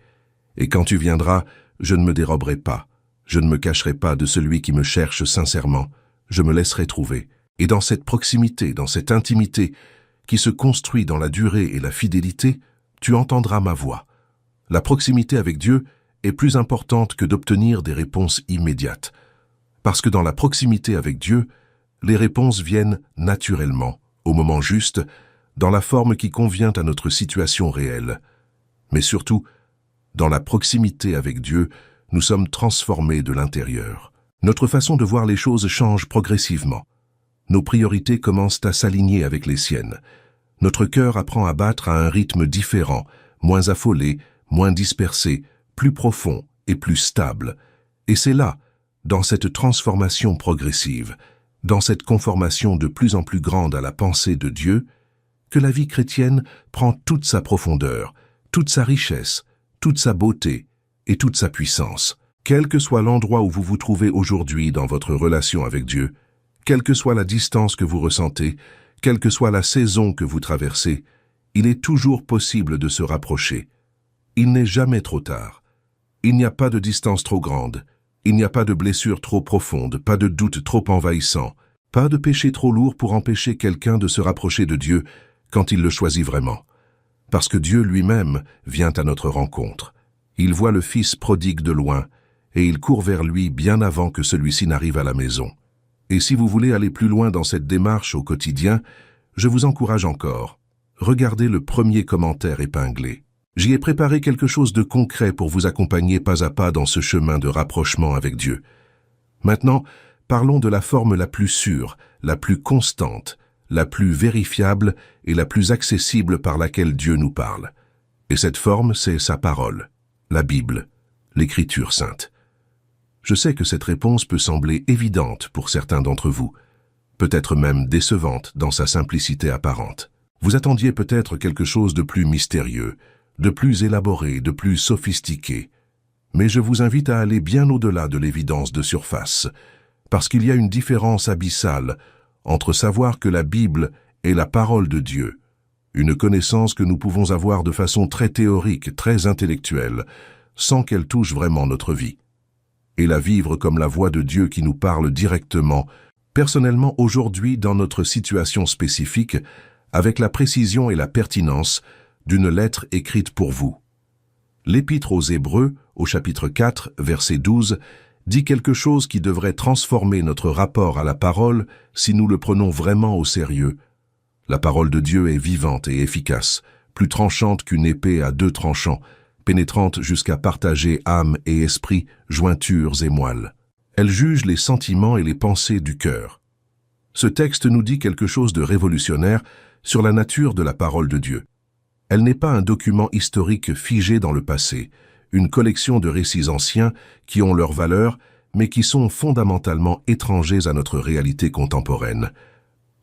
Et quand tu viendras, je ne me déroberai pas. Je ne me cacherai pas de celui qui me cherche sincèrement. Je me laisserai trouver. Et dans cette proximité, dans cette intimité qui se construit dans la durée et la fidélité, tu entendras ma voix. La proximité avec Dieu est plus importante que d'obtenir des réponses immédiates. Parce que dans la proximité avec Dieu, les réponses viennent naturellement, au moment juste, dans la forme qui convient à notre situation réelle. Mais surtout, dans la proximité avec Dieu, nous sommes transformés de l'intérieur. Notre façon de voir les choses change progressivement. Nos priorités commencent à s'aligner avec les siennes. Notre cœur apprend à battre à un rythme différent, moins affolé, moins dispersé, plus profond et plus stable. Et c'est là, dans cette transformation progressive, dans cette conformation de plus en plus grande à la pensée de Dieu, que la vie chrétienne prend toute sa profondeur, toute sa richesse, toute sa beauté et toute sa puissance. Quel que soit l'endroit où vous vous trouvez aujourd'hui dans votre relation avec Dieu, quelle que soit la distance que vous ressentez, quelle que soit la saison que vous traversez, il est toujours possible de se rapprocher. Il n'est jamais trop tard. Il n'y a pas de distance trop grande. Il n'y a pas de blessure trop profonde, pas de doute trop envahissant, pas de péché trop lourd pour empêcher quelqu'un de se rapprocher de Dieu quand il le choisit vraiment. Parce que Dieu lui-même vient à notre rencontre. Il voit le Fils prodigue de loin, et il court vers lui bien avant que celui-ci n'arrive à la maison. Et si vous voulez aller plus loin dans cette démarche au quotidien, je vous encourage encore. Regardez le premier commentaire épinglé. J'y ai préparé quelque chose de concret pour vous accompagner pas à pas dans ce chemin de rapprochement avec Dieu. Maintenant, parlons de la forme la plus sûre, la plus constante, la plus vérifiable et la plus accessible par laquelle Dieu nous parle. Et cette forme, c'est sa parole, la Bible, l'Écriture sainte. Je sais que cette réponse peut sembler évidente pour certains d'entre vous, peut-être même décevante dans sa simplicité apparente. Vous attendiez peut-être quelque chose de plus mystérieux, de plus élaboré, de plus sophistiqué. Mais je vous invite à aller bien au-delà de l'évidence de surface, parce qu'il y a une différence abyssale entre savoir que la Bible est la parole de Dieu, une connaissance que nous pouvons avoir de façon très théorique, très intellectuelle, sans qu'elle touche vraiment notre vie, et la vivre comme la voix de Dieu qui nous parle directement, personnellement aujourd'hui dans notre situation spécifique, avec la précision et la pertinence d'une lettre écrite pour vous. L'Épître aux Hébreux, au chapitre 4, verset 12, dit quelque chose qui devrait transformer notre rapport à la parole si nous le prenons vraiment au sérieux. La parole de Dieu est vivante et efficace, plus tranchante qu'une épée à 2 tranchants, pénétrante jusqu'à partager âme et esprit, jointures et moelle. Elle juge les sentiments et les pensées du cœur. Ce texte nous dit quelque chose de révolutionnaire sur la nature de la parole de Dieu. Elle n'est pas un document historique figé dans le passé, une collection de récits anciens qui ont leur valeur, mais qui sont fondamentalement étrangers à notre réalité contemporaine.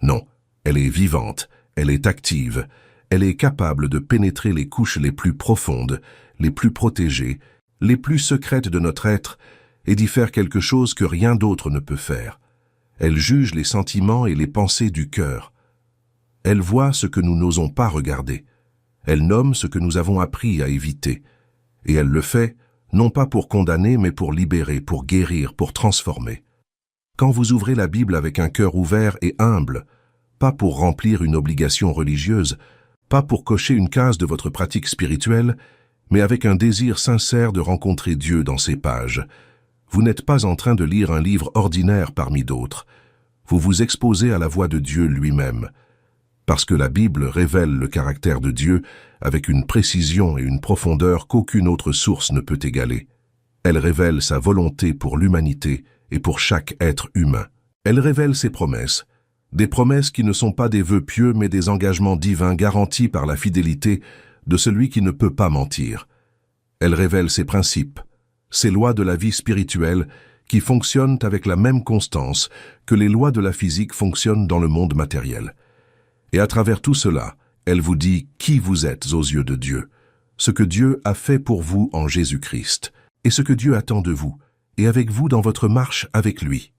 Non, elle est vivante, elle est active, elle est capable de pénétrer les couches les plus profondes, les plus protégées, les plus secrètes de notre être et d'y faire quelque chose que rien d'autre ne peut faire. Elle juge les sentiments et les pensées du cœur. Elle voit ce que nous n'osons pas regarder. Elle nomme ce que nous avons appris à éviter. Et elle le fait, non pas pour condamner, mais pour libérer, pour guérir, pour transformer. Quand vous ouvrez la Bible avec un cœur ouvert et humble, pas pour remplir une obligation religieuse, pas pour cocher une case de votre pratique spirituelle, mais avec un désir sincère de rencontrer Dieu dans ces pages, vous n'êtes pas en train de lire un livre ordinaire parmi d'autres. Vous vous exposez à la voix de Dieu lui-même. Parce que la Bible révèle le caractère de Dieu avec une précision et une profondeur qu'aucune autre source ne peut égaler. Elle révèle sa volonté pour l'humanité et pour chaque être humain. Elle révèle ses promesses, des promesses qui ne sont pas des vœux pieux mais des engagements divins garantis par la fidélité de celui qui ne peut pas mentir. Elle révèle ses principes, ses lois de la vie spirituelle qui fonctionnent avec la même constance que les lois de la physique fonctionnent dans le monde matériel. Et à travers tout cela, elle vous dit qui vous êtes aux yeux de Dieu, ce que Dieu a fait pour vous en Jésus-Christ, et ce que Dieu attend de vous, et avec vous dans votre marche avec lui.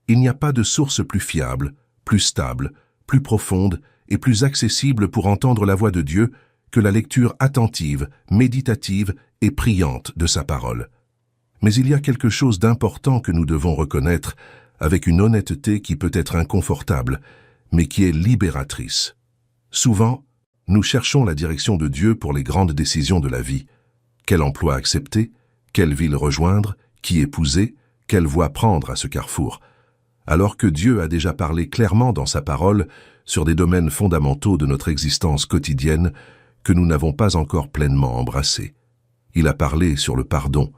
Il n'y a pas de source plus fiable, plus stable, plus profonde et plus accessible pour entendre la voix de Dieu que la lecture attentive, méditative et priante de sa parole. Mais il y a quelque chose d'important que nous devons reconnaître avec une honnêteté qui peut être inconfortable, mais qui est libératrice. Souvent, nous cherchons la direction de Dieu pour les grandes décisions de la vie. Quel emploi accepter? Quelle ville rejoindre? Qui épouser? Quelle voie prendre à ce carrefour? Alors que Dieu a déjà parlé clairement dans sa parole sur des domaines fondamentaux de notre existence quotidienne que nous n'avons pas encore pleinement embrassés. Il a parlé sur le pardon,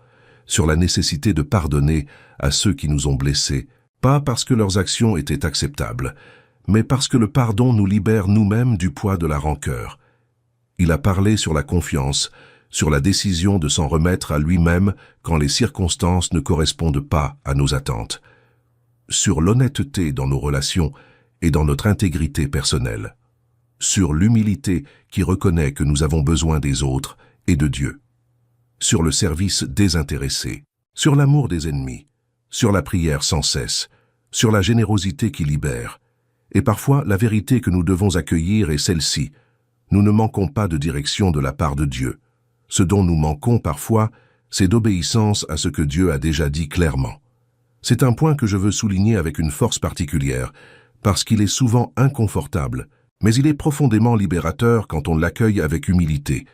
sur la nécessité de pardonner à ceux qui nous ont blessés, pas parce que leurs actions étaient acceptables, mais parce que le pardon nous libère nous-mêmes du poids de la rancœur. Il a parlé sur la confiance, sur la décision de s'en remettre à lui-même quand les circonstances ne correspondent pas à nos attentes, sur l'honnêteté dans nos relations et dans notre intégrité personnelle, sur l'humilité qui reconnaît que nous avons besoin des autres et de Dieu, sur le service désintéressé, sur l'amour des ennemis, sur la prière sans cesse, sur la générosité qui libère. Et parfois, la vérité que nous devons accueillir est celle-ci. Nous ne manquons pas de direction de la part de Dieu. Ce dont nous manquons parfois, c'est d'obéissance à ce que Dieu a déjà dit clairement. C'est un point que je veux souligner avec une force particulière, parce qu'il est souvent inconfortable, mais il est profondément libérateur quand on l'accueille avec humilité.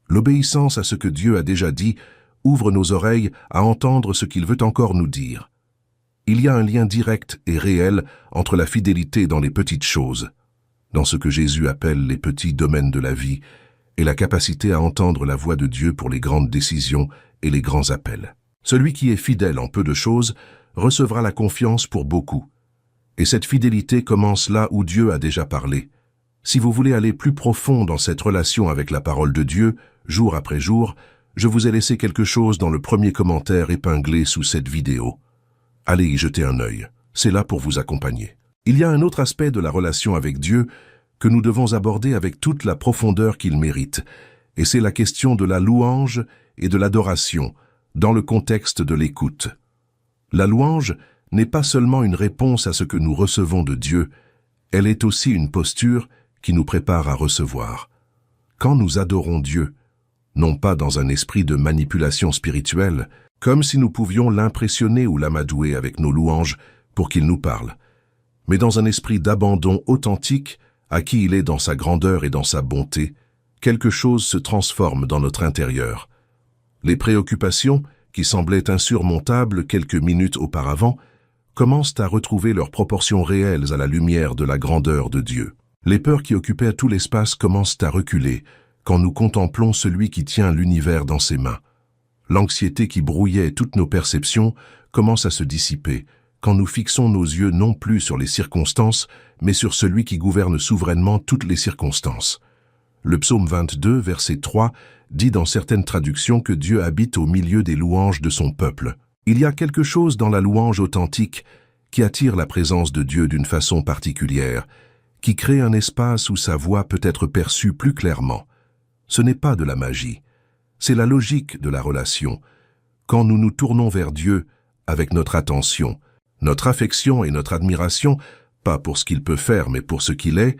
L'obéissance à ce que Dieu a déjà dit ouvre nos oreilles à entendre ce qu'il veut encore nous dire. Il y a un lien direct et réel entre la fidélité dans les petites choses, dans ce que Jésus appelle les petits domaines de la vie, et la capacité à entendre la voix de Dieu pour les grandes décisions et les grands appels. Celui qui est fidèle en peu de choses recevra la confiance pour beaucoup. Et cette fidélité commence là où Dieu a déjà parlé. Si vous voulez aller plus profond dans cette relation avec la parole de Dieu, jour après jour, je vous ai laissé quelque chose dans le premier commentaire épinglé sous cette vidéo. Allez y jeter un œil, c'est là pour vous accompagner. Il y a un autre aspect de la relation avec Dieu que nous devons aborder avec toute la profondeur qu'il mérite, et c'est la question de la louange et de l'adoration, dans le contexte de l'écoute. La louange n'est pas seulement une réponse à ce que nous recevons de Dieu, elle est aussi une posture qui nous prépare à recevoir. Quand nous adorons Dieu, non pas dans un esprit de manipulation spirituelle, comme si nous pouvions l'impressionner ou l'amadouer avec nos louanges pour qu'il nous parle, mais dans un esprit d'abandon authentique à qui il est dans sa grandeur et dans sa bonté, quelque chose se transforme dans notre intérieur. Les préoccupations, qui semblaient insurmontables quelques minutes auparavant, commencent à retrouver leurs proportions réelles à la lumière de la grandeur de Dieu. Les peurs qui occupaient tout l'espace commencent à reculer quand nous contemplons celui qui tient l'univers dans ses mains. L'anxiété qui brouillait toutes nos perceptions commence à se dissiper quand nous fixons nos yeux non plus sur les circonstances, mais sur celui qui gouverne souverainement toutes les circonstances. Le psaume 22, verset 3, dit dans certaines traductions que Dieu habite au milieu des louanges de son peuple. Il y a quelque chose dans la louange authentique qui attire la présence de Dieu d'une façon particulière, qui crée un espace où sa voix peut être perçue plus clairement. Ce n'est pas de la magie, c'est la logique de la relation. Quand nous nous tournons vers Dieu avec notre attention, notre affection et notre admiration, pas pour ce qu'il peut faire mais pour ce qu'il est,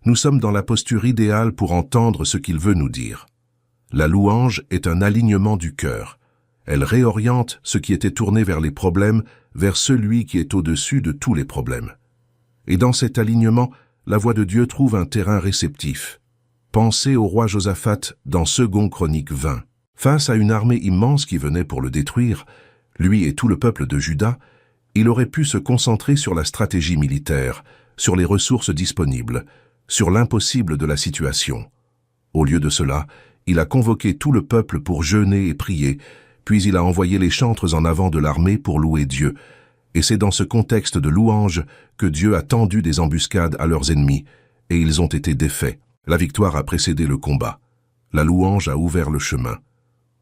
nous sommes dans la posture idéale pour entendre ce qu'il veut nous dire. La louange est un alignement du cœur. Elle réoriente ce qui était tourné vers les problèmes vers celui qui est au-dessus de tous les problèmes. Et dans cet alignement, la voix de Dieu trouve un terrain réceptif. Pensez au roi Josaphat dans 2 Chroniques 20. Face à une armée immense qui venait pour le détruire, lui et tout le peuple de Juda, il aurait pu se concentrer sur la stratégie militaire, sur les ressources disponibles, sur l'impossible de la situation. Au lieu de cela, il a convoqué tout le peuple pour jeûner et prier, puis il a envoyé les chantres en avant de l'armée pour louer Dieu. Et c'est dans ce contexte de louange que Dieu a tendu des embuscades à leurs ennemis, et ils ont été défaits. La victoire a précédé le combat. La louange a ouvert le chemin.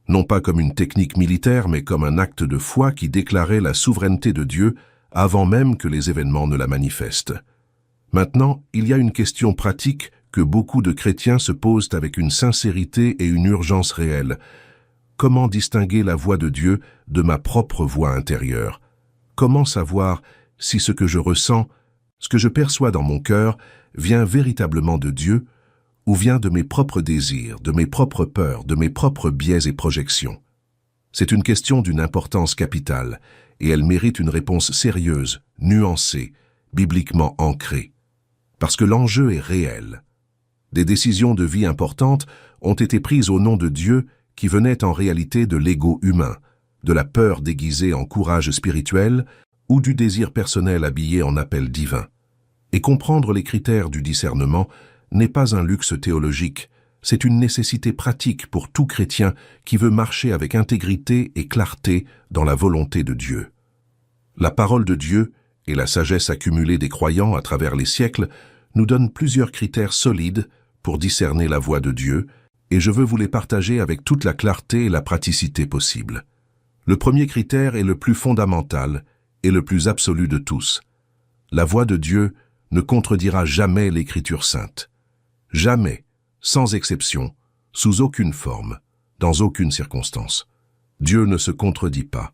Non pas comme une technique militaire, mais comme un acte de foi qui déclarait la souveraineté de Dieu avant même que les événements ne la manifestent. Maintenant, il y a une question pratique que beaucoup de chrétiens se posent avec une sincérité et une urgence réelle. Comment distinguer la voix de Dieu de ma propre voix intérieure? Comment savoir si ce que je ressens, ce que je perçois dans mon cœur, vient véritablement de Dieu ou vient de mes propres désirs, de mes propres peurs, de mes propres biais et projections? C'est une question d'une importance capitale et elle mérite une réponse sérieuse, nuancée, bibliquement ancrée. Parce que l'enjeu est réel. Des décisions de vie importantes ont été prises au nom de Dieu qui venait en réalité de l'ego humain, de la peur déguisée en courage spirituel ou du désir personnel habillé en appel divin. Et comprendre les critères du discernement n'est pas un luxe théologique, c'est une nécessité pratique pour tout chrétien qui veut marcher avec intégrité et clarté dans la volonté de Dieu. La parole de Dieu et la sagesse accumulée des croyants à travers les siècles nous donnent plusieurs critères solides pour discerner la voix de Dieu, et je veux vous les partager avec toute la clarté et la praticité possible. Le premier critère est le plus fondamental et le plus absolu de tous. La voix de Dieu ne contredira jamais l'Écriture sainte. Jamais, sans exception, sous aucune forme, dans aucune circonstance. Dieu ne se contredit pas.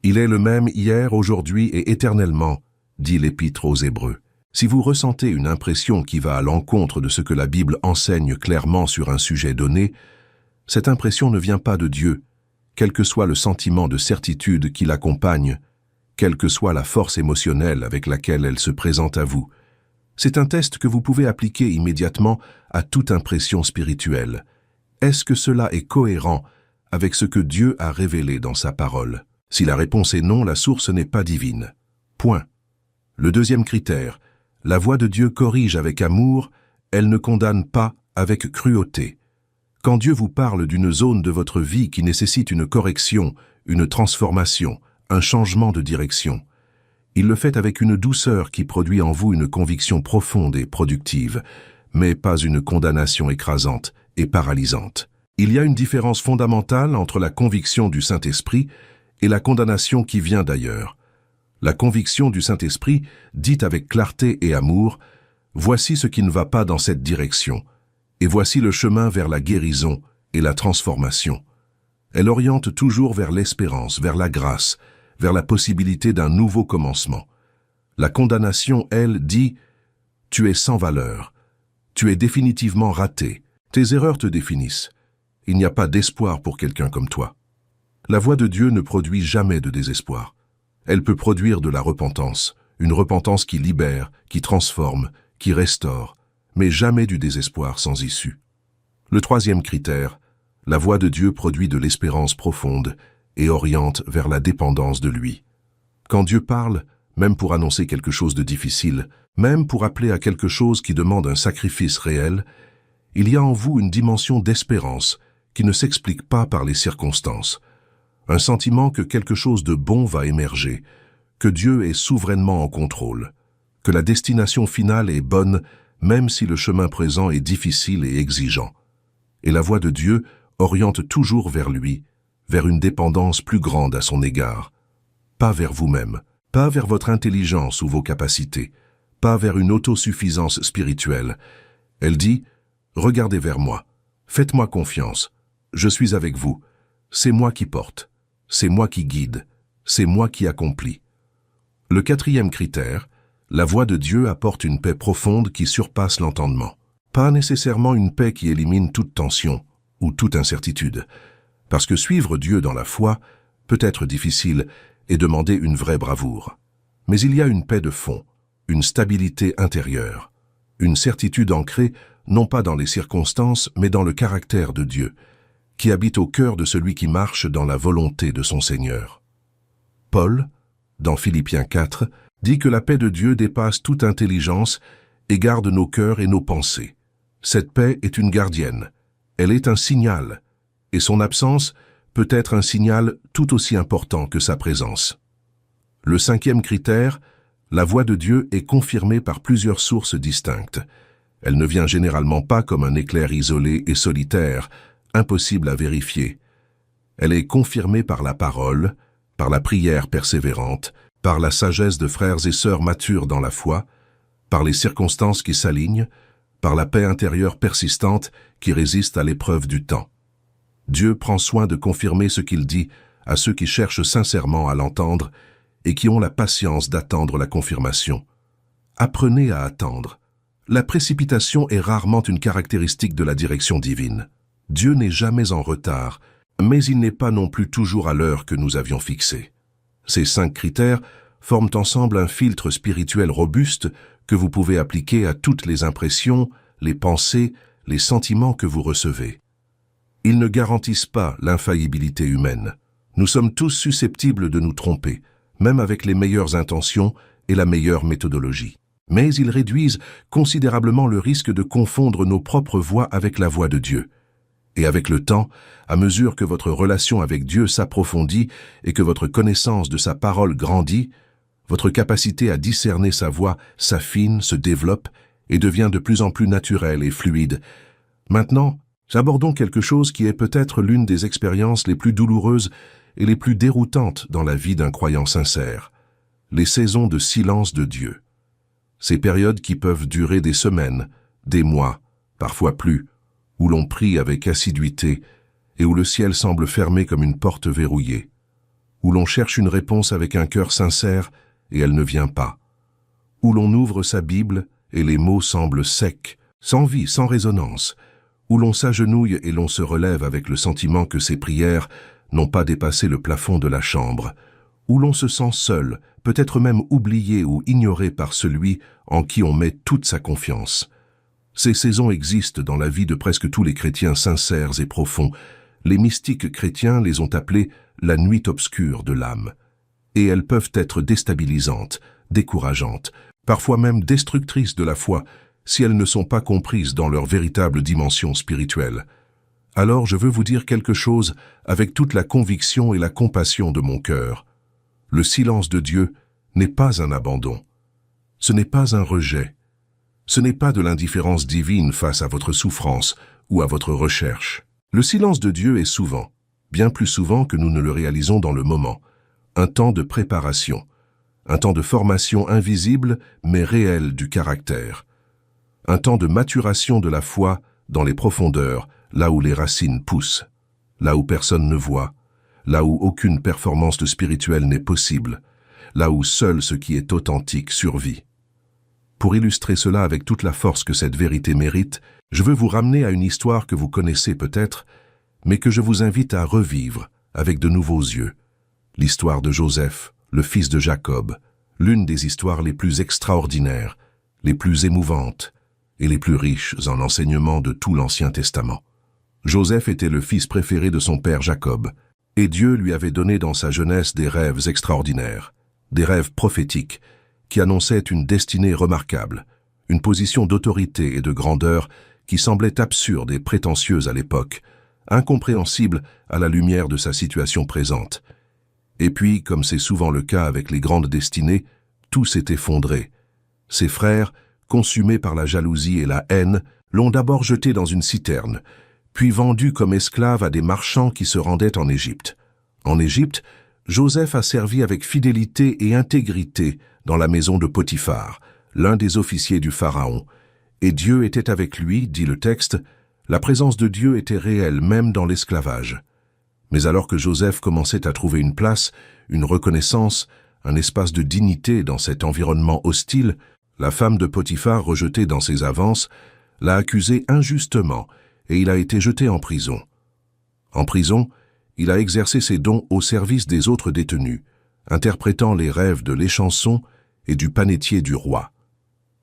Il est le même hier, aujourd'hui et éternellement, dit l'Épître aux Hébreux. Si vous ressentez une impression qui va à l'encontre de ce que la Bible enseigne clairement sur un sujet donné, cette impression ne vient pas de Dieu, quel que soit le sentiment de certitude qui l'accompagne, quelle que soit la force émotionnelle avec laquelle elle se présente à vous. C'est un test que vous pouvez appliquer immédiatement à toute impression spirituelle. Est-ce que cela est cohérent avec ce que Dieu a révélé dans sa parole? Si la réponse est non, la source n'est pas divine. Point. Le deuxième critère, la voix de Dieu corrige avec amour, elle ne condamne pas avec cruauté. Quand Dieu vous parle d'une zone de votre vie qui nécessite une correction, une transformation, un changement de direction, il le fait avec une douceur qui produit en vous une conviction profonde et productive, mais pas une condamnation écrasante et paralysante. Il y a une différence fondamentale entre la conviction du Saint-Esprit et la condamnation qui vient d'ailleurs. La conviction du Saint-Esprit dit avec clarté et amour « Voici ce qui ne va pas dans cette direction, et voici le chemin vers la guérison et la transformation. » Elle oriente toujours vers l'espérance, vers la grâce, vers la possibilité d'un nouveau commencement. La condamnation, elle, dit « Tu es sans valeur, tu es définitivement raté, tes erreurs te définissent, il n'y a pas d'espoir pour quelqu'un comme toi. » La voix de Dieu ne produit jamais de désespoir. Elle peut produire de la repentance, une repentance qui libère, qui transforme, qui restaure, mais jamais du désespoir sans issue. Le troisième critère, la voix de Dieu produit de l'espérance profonde et oriente vers la dépendance de lui. Quand Dieu parle, même pour annoncer quelque chose de difficile, même pour appeler à quelque chose qui demande un sacrifice réel, il y a en vous une dimension d'espérance qui ne s'explique pas par les circonstances. Un sentiment que quelque chose de bon va émerger, que Dieu est souverainement en contrôle, que la destination finale est bonne même si le chemin présent est difficile et exigeant. Et la voix de Dieu oriente toujours vers lui, vers une dépendance plus grande à son égard. Pas vers vous-même, pas vers votre intelligence ou vos capacités, pas vers une autosuffisance spirituelle. Elle dit, « Regardez vers moi, faites-moi confiance, je suis avec vous, c'est moi qui porte, c'est moi qui guide, c'est moi qui accomplis. » Le quatrième critère, la voix de Dieu apporte une paix profonde qui surpasse l'entendement. Pas nécessairement une paix qui élimine toute tension ou toute incertitude, parce que suivre Dieu dans la foi peut être difficile et demander une vraie bravoure. Mais il y a une paix de fond, une stabilité intérieure, une certitude ancrée non pas dans les circonstances mais dans le caractère de Dieu, qui habite au cœur de celui qui marche dans la volonté de son Seigneur. Paul, dans Philippiens 4, dit que la paix de Dieu dépasse toute intelligence et garde nos cœurs et nos pensées. Cette paix est une gardienne, elle est un signal, et son absence peut être un signal tout aussi important que sa présence. Le cinquième critère, la voix de Dieu est confirmée par plusieurs sources distinctes. Elle ne vient généralement pas comme un éclair isolé et solitaire, impossible à vérifier. Elle est confirmée par la parole, par la prière persévérante, par la sagesse de frères et sœurs matures dans la foi, par les circonstances qui s'alignent, par la paix intérieure persistante qui résiste à l'épreuve du temps. Dieu prend soin de confirmer ce qu'il dit à ceux qui cherchent sincèrement à l'entendre et qui ont la patience d'attendre la confirmation. Apprenez à attendre. La précipitation est rarement une caractéristique de la direction divine. Dieu n'est jamais en retard, mais il n'est pas non plus toujours à l'heure que nous avions fixée. Ces 5 critères forment ensemble un filtre spirituel robuste que vous pouvez appliquer à toutes les impressions, les pensées, les sentiments que vous recevez. Ils ne garantissent pas l'infaillibilité humaine. Nous sommes tous susceptibles de nous tromper, même avec les meilleures intentions et la meilleure méthodologie. Mais ils réduisent considérablement le risque de confondre nos propres voix avec la voix de Dieu. Et avec le temps, à mesure que votre relation avec Dieu s'approfondit et que votre connaissance de sa parole grandit, votre capacité à discerner sa voix s'affine, se développe et devient de plus en plus naturelle et fluide. Maintenant, abordons quelque chose qui est peut-être l'une des expériences les plus douloureuses et les plus déroutantes dans la vie d'un croyant sincère, les saisons de silence de Dieu. Ces périodes qui peuvent durer des semaines, des mois, parfois plus, où l'on prie avec assiduité et où le ciel semble fermé comme une porte verrouillée, où l'on cherche une réponse avec un cœur sincère et elle ne vient pas, où l'on ouvre sa Bible et les mots semblent secs, sans vie, sans résonance, où l'on s'agenouille et l'on se relève avec le sentiment que ses prières n'ont pas dépassé le plafond de la chambre, où l'on se sent seul, peut-être même oublié ou ignoré par celui en qui on met toute sa confiance. Ces saisons existent dans la vie de presque tous les chrétiens sincères et profonds. Les mystiques chrétiens les ont appelées la nuit obscure de l'âme. Et elles peuvent être déstabilisantes, décourageantes, parfois même destructrices de la foi, si elles ne sont pas comprises dans leur véritable dimension spirituelle. Alors je veux vous dire quelque chose avec toute la conviction et la compassion de mon cœur. Le silence de Dieu n'est pas un abandon. Ce n'est pas un rejet. Ce n'est pas de l'indifférence divine face à votre souffrance ou à votre recherche. Le silence de Dieu est souvent, bien plus souvent que nous ne le réalisons dans le moment, un temps de préparation, un temps de formation invisible mais réelle du caractère, un temps de maturation de la foi dans les profondeurs, là où les racines poussent, là où personne ne voit, là où aucune performance spirituelle n'est possible, là où seul ce qui est authentique survit. Pour illustrer cela avec toute la force que cette vérité mérite, je veux vous ramener à une histoire que vous connaissez peut-être, mais que je vous invite à revivre avec de nouveaux yeux. L'histoire de Joseph, le fils de Jacob, l'une des histoires les plus extraordinaires, les plus émouvantes et les plus riches en enseignements de tout l'Ancien Testament. Joseph était le fils préféré de son père Jacob, et Dieu lui avait donné dans sa jeunesse des rêves extraordinaires, des rêves prophétiques, qui annonçaient une destinée remarquable, une position d'autorité et de grandeur qui semblait absurde et prétentieuse à l'époque, incompréhensible à la lumière de sa situation présente. Et puis, comme c'est souvent le cas avec les grandes destinées, tout s'est effondré. Ses frères, consumés par la jalousie et la haine, l'ont d'abord jeté dans une citerne, puis vendu comme esclave à des marchands qui se rendaient en Égypte. En Égypte, Joseph a servi avec fidélité et intégrité dans la maison de Potiphar, l'un des officiers du Pharaon, et Dieu était avec lui, dit le texte, la présence de Dieu était réelle même dans l'esclavage. Mais alors que Joseph commençait à trouver une place, une reconnaissance, un espace de dignité dans cet environnement hostile, la femme de Potiphar, rejetée dans ses avances, l'a accusé injustement et il a été jeté en prison. En prison, il a exercé ses dons au service des autres détenus, interprétant les rêves de l'Échanson et du panetier du roi.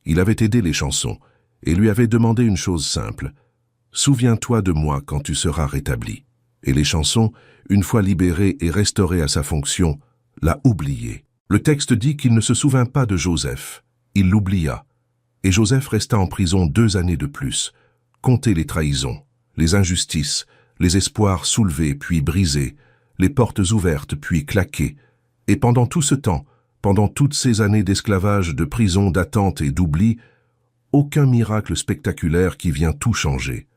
Il avait aidé l'Échanson et lui avait demandé une chose simple. « Souviens-toi de moi quand tu seras rétabli. » Et l'Échanson, une fois libéré et restauré à sa fonction, l'a oublié. Le texte dit qu'il ne se souvint pas de Joseph. Il l'oublia. Et Joseph resta en prison 2 années de plus. Comptez les trahisons, les injustices, les espoirs soulevés puis brisés, les portes ouvertes puis claquées. Et pendant tout ce temps, pendant toutes ces années d'esclavage, de prison, d'attente et d'oubli, aucun miracle spectaculaire qui vient tout changer.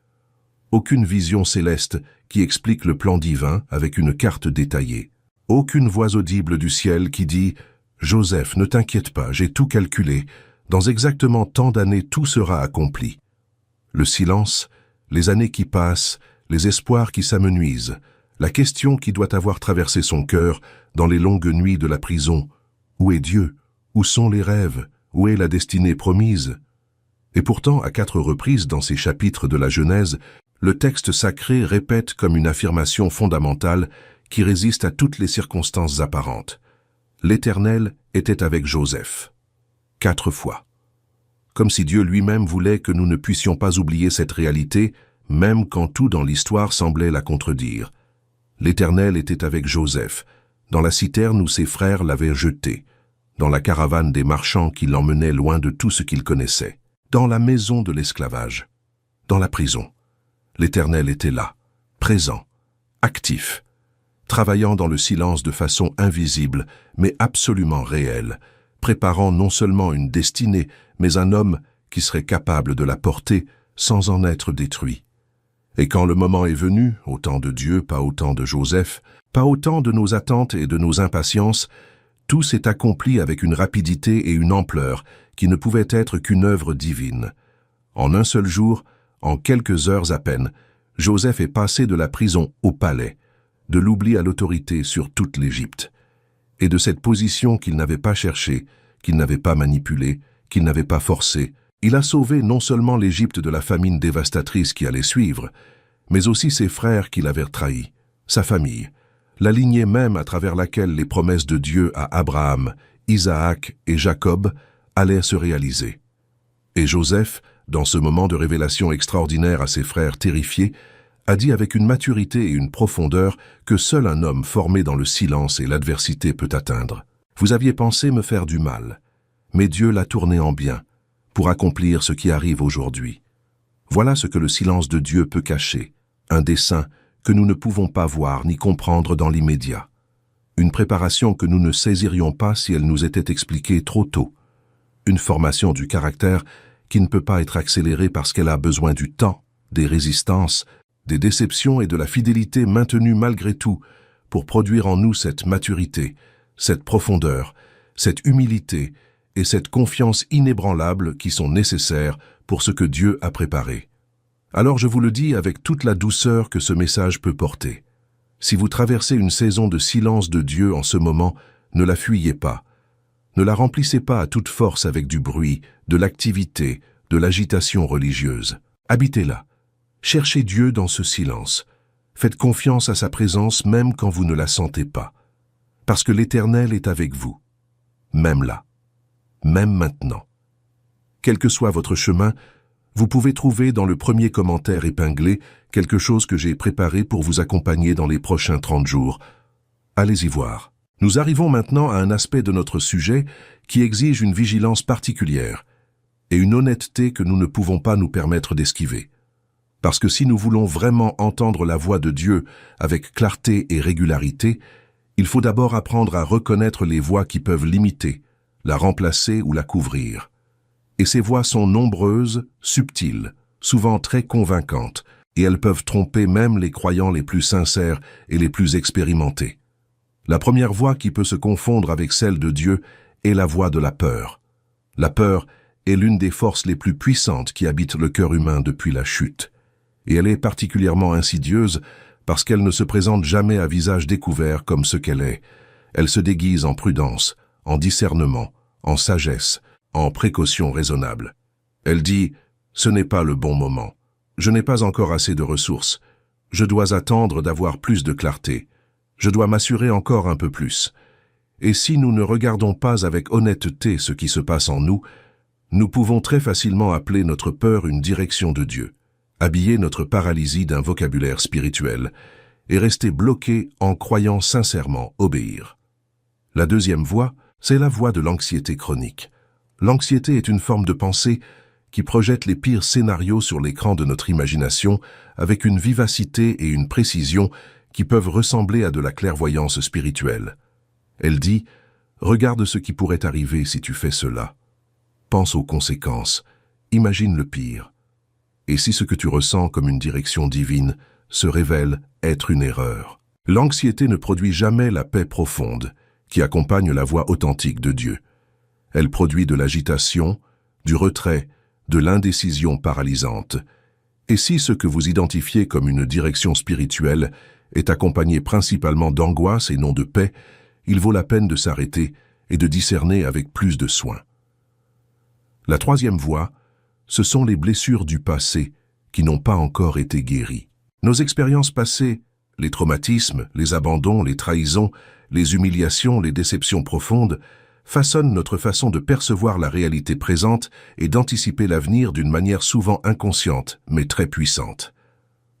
Aucune vision céleste qui explique le plan divin avec une carte détaillée. Aucune voix audible du ciel qui dit « Joseph, ne t'inquiète pas, j'ai tout calculé. Dans exactement tant d'années, tout sera accompli. » Le silence, les années qui passent, les espoirs qui s'amenuisent, la question qui doit avoir traversé son cœur dans les longues nuits de la prison. Où est Dieu? Où sont les rêves? Où est la destinée promise? Et pourtant, à 4 reprises dans ces chapitres de la Genèse, le texte sacré répète comme une affirmation fondamentale qui résiste à toutes les circonstances apparentes. L'Éternel était avec Joseph. 4 fois. Comme si Dieu lui-même voulait que nous ne puissions pas oublier cette réalité, même quand tout dans l'histoire semblait la contredire. L'Éternel était avec Joseph, dans la citerne où ses frères l'avaient jeté, dans la caravane des marchands qui l'emmenaient loin de tout ce qu'il connaissait, dans la maison de l'esclavage, dans la prison. L'Éternel était là, présent, actif, travaillant dans le silence de façon invisible, mais absolument réelle, préparant non seulement une destinée, mais un homme qui serait capable de la porter sans en être détruit. Et quand le moment est venu, au temps de Dieu, pas au temps de Joseph, pas au temps de nos attentes et de nos impatiences, tout s'est accompli avec une rapidité et une ampleur qui ne pouvaient être qu'une œuvre divine. En un seul jour, en quelques heures à peine, Joseph est passé de la prison au palais, de l'oubli à l'autorité sur toute l'Égypte. Et de cette position qu'il n'avait pas cherchée, qu'il n'avait pas manipulée, qu'il n'avait pas forcée, il a sauvé non seulement l'Égypte de la famine dévastatrice qui allait suivre, mais aussi ses frères qui l'avaient trahi, sa famille, la lignée même à travers laquelle les promesses de Dieu à Abraham, Isaac et Jacob allaient se réaliser. Et Joseph, dans ce moment de révélation extraordinaire à ses frères terrifiés, a dit avec une maturité et une profondeur que seul un homme formé dans le silence et l'adversité peut atteindre. Vous aviez pensé me faire du mal, mais Dieu l'a tourné en bien, pour accomplir ce qui arrive aujourd'hui. Voilà ce que le silence de Dieu peut cacher, un dessein que nous ne pouvons pas voir ni comprendre dans l'immédiat. Une préparation que nous ne saisirions pas si elle nous était expliquée trop tôt. Une formation du caractère qui ne peut pas être accélérée parce qu'elle a besoin du temps, des résistances, des déceptions et de la fidélité maintenue malgré tout pour produire en nous cette maturité, cette profondeur, cette humilité et cette confiance inébranlable qui sont nécessaires pour ce que Dieu a préparé. Alors je vous le dis avec toute la douceur que ce message peut porter. Si vous traversez une saison de silence de Dieu en ce moment, ne la fuyez pas. Ne la remplissez pas à toute force avec du bruit, de l'activité, de l'agitation religieuse. Habitez-la. Cherchez Dieu dans ce silence. Faites confiance à sa présence même quand vous ne la sentez pas. Parce que l'Éternel est avec vous. Même là. Même maintenant. Quel que soit votre chemin, vous pouvez trouver dans le premier commentaire épinglé quelque chose que j'ai préparé pour vous accompagner dans les prochains 30 jours. Allez-y voir. Nous arrivons maintenant à un aspect de notre sujet qui exige une vigilance particulière et une honnêteté que nous ne pouvons pas nous permettre d'esquiver. Parce que si nous voulons vraiment entendre la voix de Dieu avec clarté et régularité, il faut d'abord apprendre à reconnaître les voix qui peuvent l'imiter, la remplacer ou la couvrir. Et ces voix sont nombreuses, subtiles, souvent très convaincantes, et elles peuvent tromper même les croyants les plus sincères et les plus expérimentés. La première voix qui peut se confondre avec celle de Dieu est la voix de la peur. La peur est l'une des forces les plus puissantes qui habitent le cœur humain depuis la chute. Et elle est particulièrement insidieuse parce qu'elle ne se présente jamais à visage découvert comme ce qu'elle est. Elle se déguise en prudence, en discernement, en sagesse, en précaution raisonnable. Elle dit « Ce n'est pas le bon moment. Je n'ai pas encore assez de ressources. Je dois attendre d'avoir plus de clarté. Je dois m'assurer encore un peu plus. » Et si nous ne regardons pas avec honnêteté ce qui se passe en nous, nous pouvons très facilement appeler notre peur une direction de Dieu, habiller notre paralysie d'un vocabulaire spirituel et rester bloqué en croyant sincèrement obéir. La deuxième voie, c'est la voie de l'anxiété chronique. L'anxiété est une forme de pensée qui projette les pires scénarios sur l'écran de notre imagination avec une vivacité et une précision qui peuvent ressembler à de la clairvoyance spirituelle. Elle dit « Regarde ce qui pourrait arriver si tu fais cela. Pense aux conséquences. Imagine le pire. Et si ce que tu ressens comme une direction divine se révèle être une erreur ?» L'anxiété ne produit jamais la paix profonde qui accompagne la voix authentique de Dieu. Elle produit de l'agitation, du retrait, de l'indécision paralysante. Et si ce que vous identifiez comme une direction spirituelle est accompagné principalement d'angoisse et non de paix, il vaut la peine de s'arrêter et de discerner avec plus de soin. La troisième voie, ce sont les blessures du passé qui n'ont pas encore été guéries. Nos expériences passées, les traumatismes, les abandons, les trahisons, les humiliations, les déceptions profondes, façonnent notre façon de percevoir la réalité présente et d'anticiper l'avenir d'une manière souvent inconsciente, mais très puissante.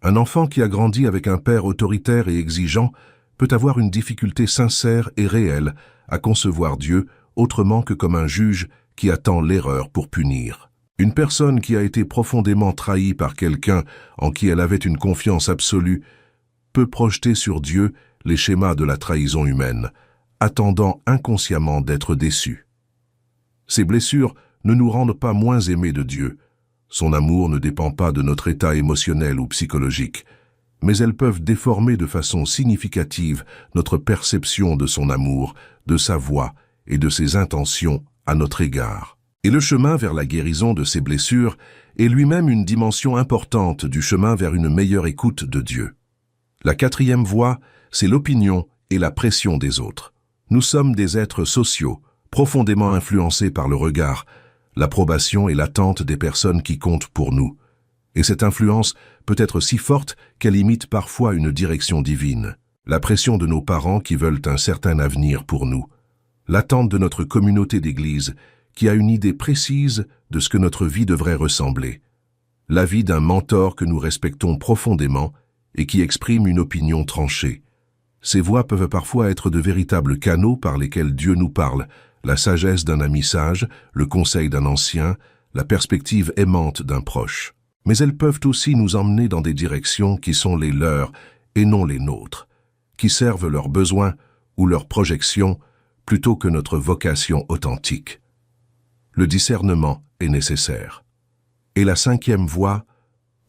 Un enfant qui a grandi avec un père autoritaire et exigeant peut avoir une difficulté sincère et réelle à concevoir Dieu autrement que comme un juge qui attend l'erreur pour punir. Une personne qui a été profondément trahie par quelqu'un en qui elle avait une confiance absolue peut projeter sur Dieu les schémas de la trahison humaine, attendant inconsciemment d'être déçue. Ces blessures ne nous rendent pas moins aimés de Dieu. Son amour ne dépend pas de notre état émotionnel ou psychologique, mais elles peuvent déformer de façon significative notre perception de son amour, de sa voix et de ses intentions à notre égard. Et le chemin vers la guérison de ces blessures est lui-même une dimension importante du chemin vers une meilleure écoute de Dieu. La quatrième voie, c'est l'opinion et la pression des autres. Nous sommes des êtres sociaux, profondément influencés par le regard, l'approbation et l'attente des personnes qui comptent pour nous. Et cette influence peut être si forte qu'elle imite parfois une direction divine. La pression de nos parents qui veulent un certain avenir pour nous. L'attente de notre communauté d'église qui a une idée précise de ce que notre vie devrait ressembler. L'avis d'un mentor que nous respectons profondément et qui exprime une opinion tranchée. Ces voix peuvent parfois être de véritables canaux par lesquels Dieu nous parle, la sagesse d'un ami sage, le conseil d'un ancien, la perspective aimante d'un proche. Mais elles peuvent aussi nous emmener dans des directions qui sont les leurs et non les nôtres, qui servent leurs besoins ou leurs projections plutôt que notre vocation authentique. Le discernement est nécessaire. Et la cinquième voie,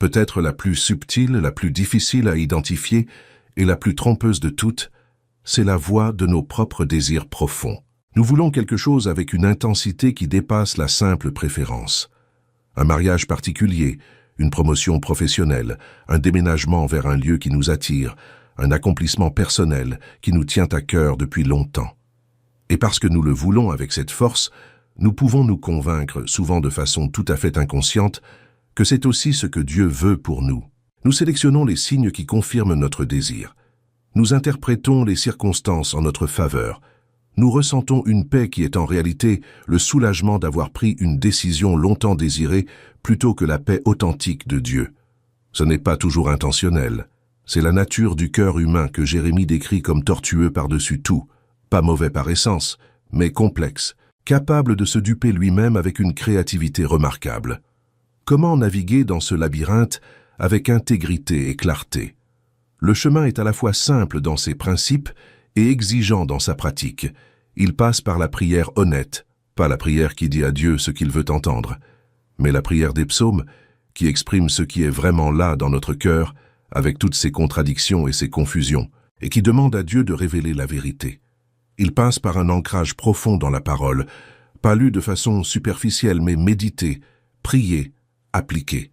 peut-être la plus subtile, la plus difficile à identifier et la plus trompeuse de toutes, c'est la voie de nos propres désirs profonds. Nous voulons quelque chose avec une intensité qui dépasse la simple préférence. Un mariage particulier, une promotion professionnelle, un déménagement vers un lieu qui nous attire, un accomplissement personnel qui nous tient à cœur depuis longtemps. Et parce que nous le voulons avec cette force, nous pouvons nous convaincre, souvent de façon tout à fait inconsciente, que c'est aussi ce que Dieu veut pour nous. Nous sélectionnons les signes qui confirment notre désir. Nous interprétons les circonstances en notre faveur. Nous ressentons une paix qui est en réalité le soulagement d'avoir pris une décision longtemps désirée plutôt que la paix authentique de Dieu. Ce n'est pas toujours intentionnel. C'est la nature du cœur humain que Jérémie décrit comme tortueux par-dessus tout, pas mauvais par essence, mais complexe, capable de se duper lui-même avec une créativité remarquable. Comment naviguer dans ce labyrinthe avec intégrité et clarté? Le chemin est à la fois simple dans ses principes et exigeant dans sa pratique. Il passe par la prière honnête, pas la prière qui dit à Dieu ce qu'il veut entendre, mais la prière des psaumes qui exprime ce qui est vraiment là dans notre cœur, avec toutes ses contradictions et ses confusions, et qui demande à Dieu de révéler la vérité. Il passe par un ancrage profond dans la parole, pas lu de façon superficielle mais médité, prié, appliqué.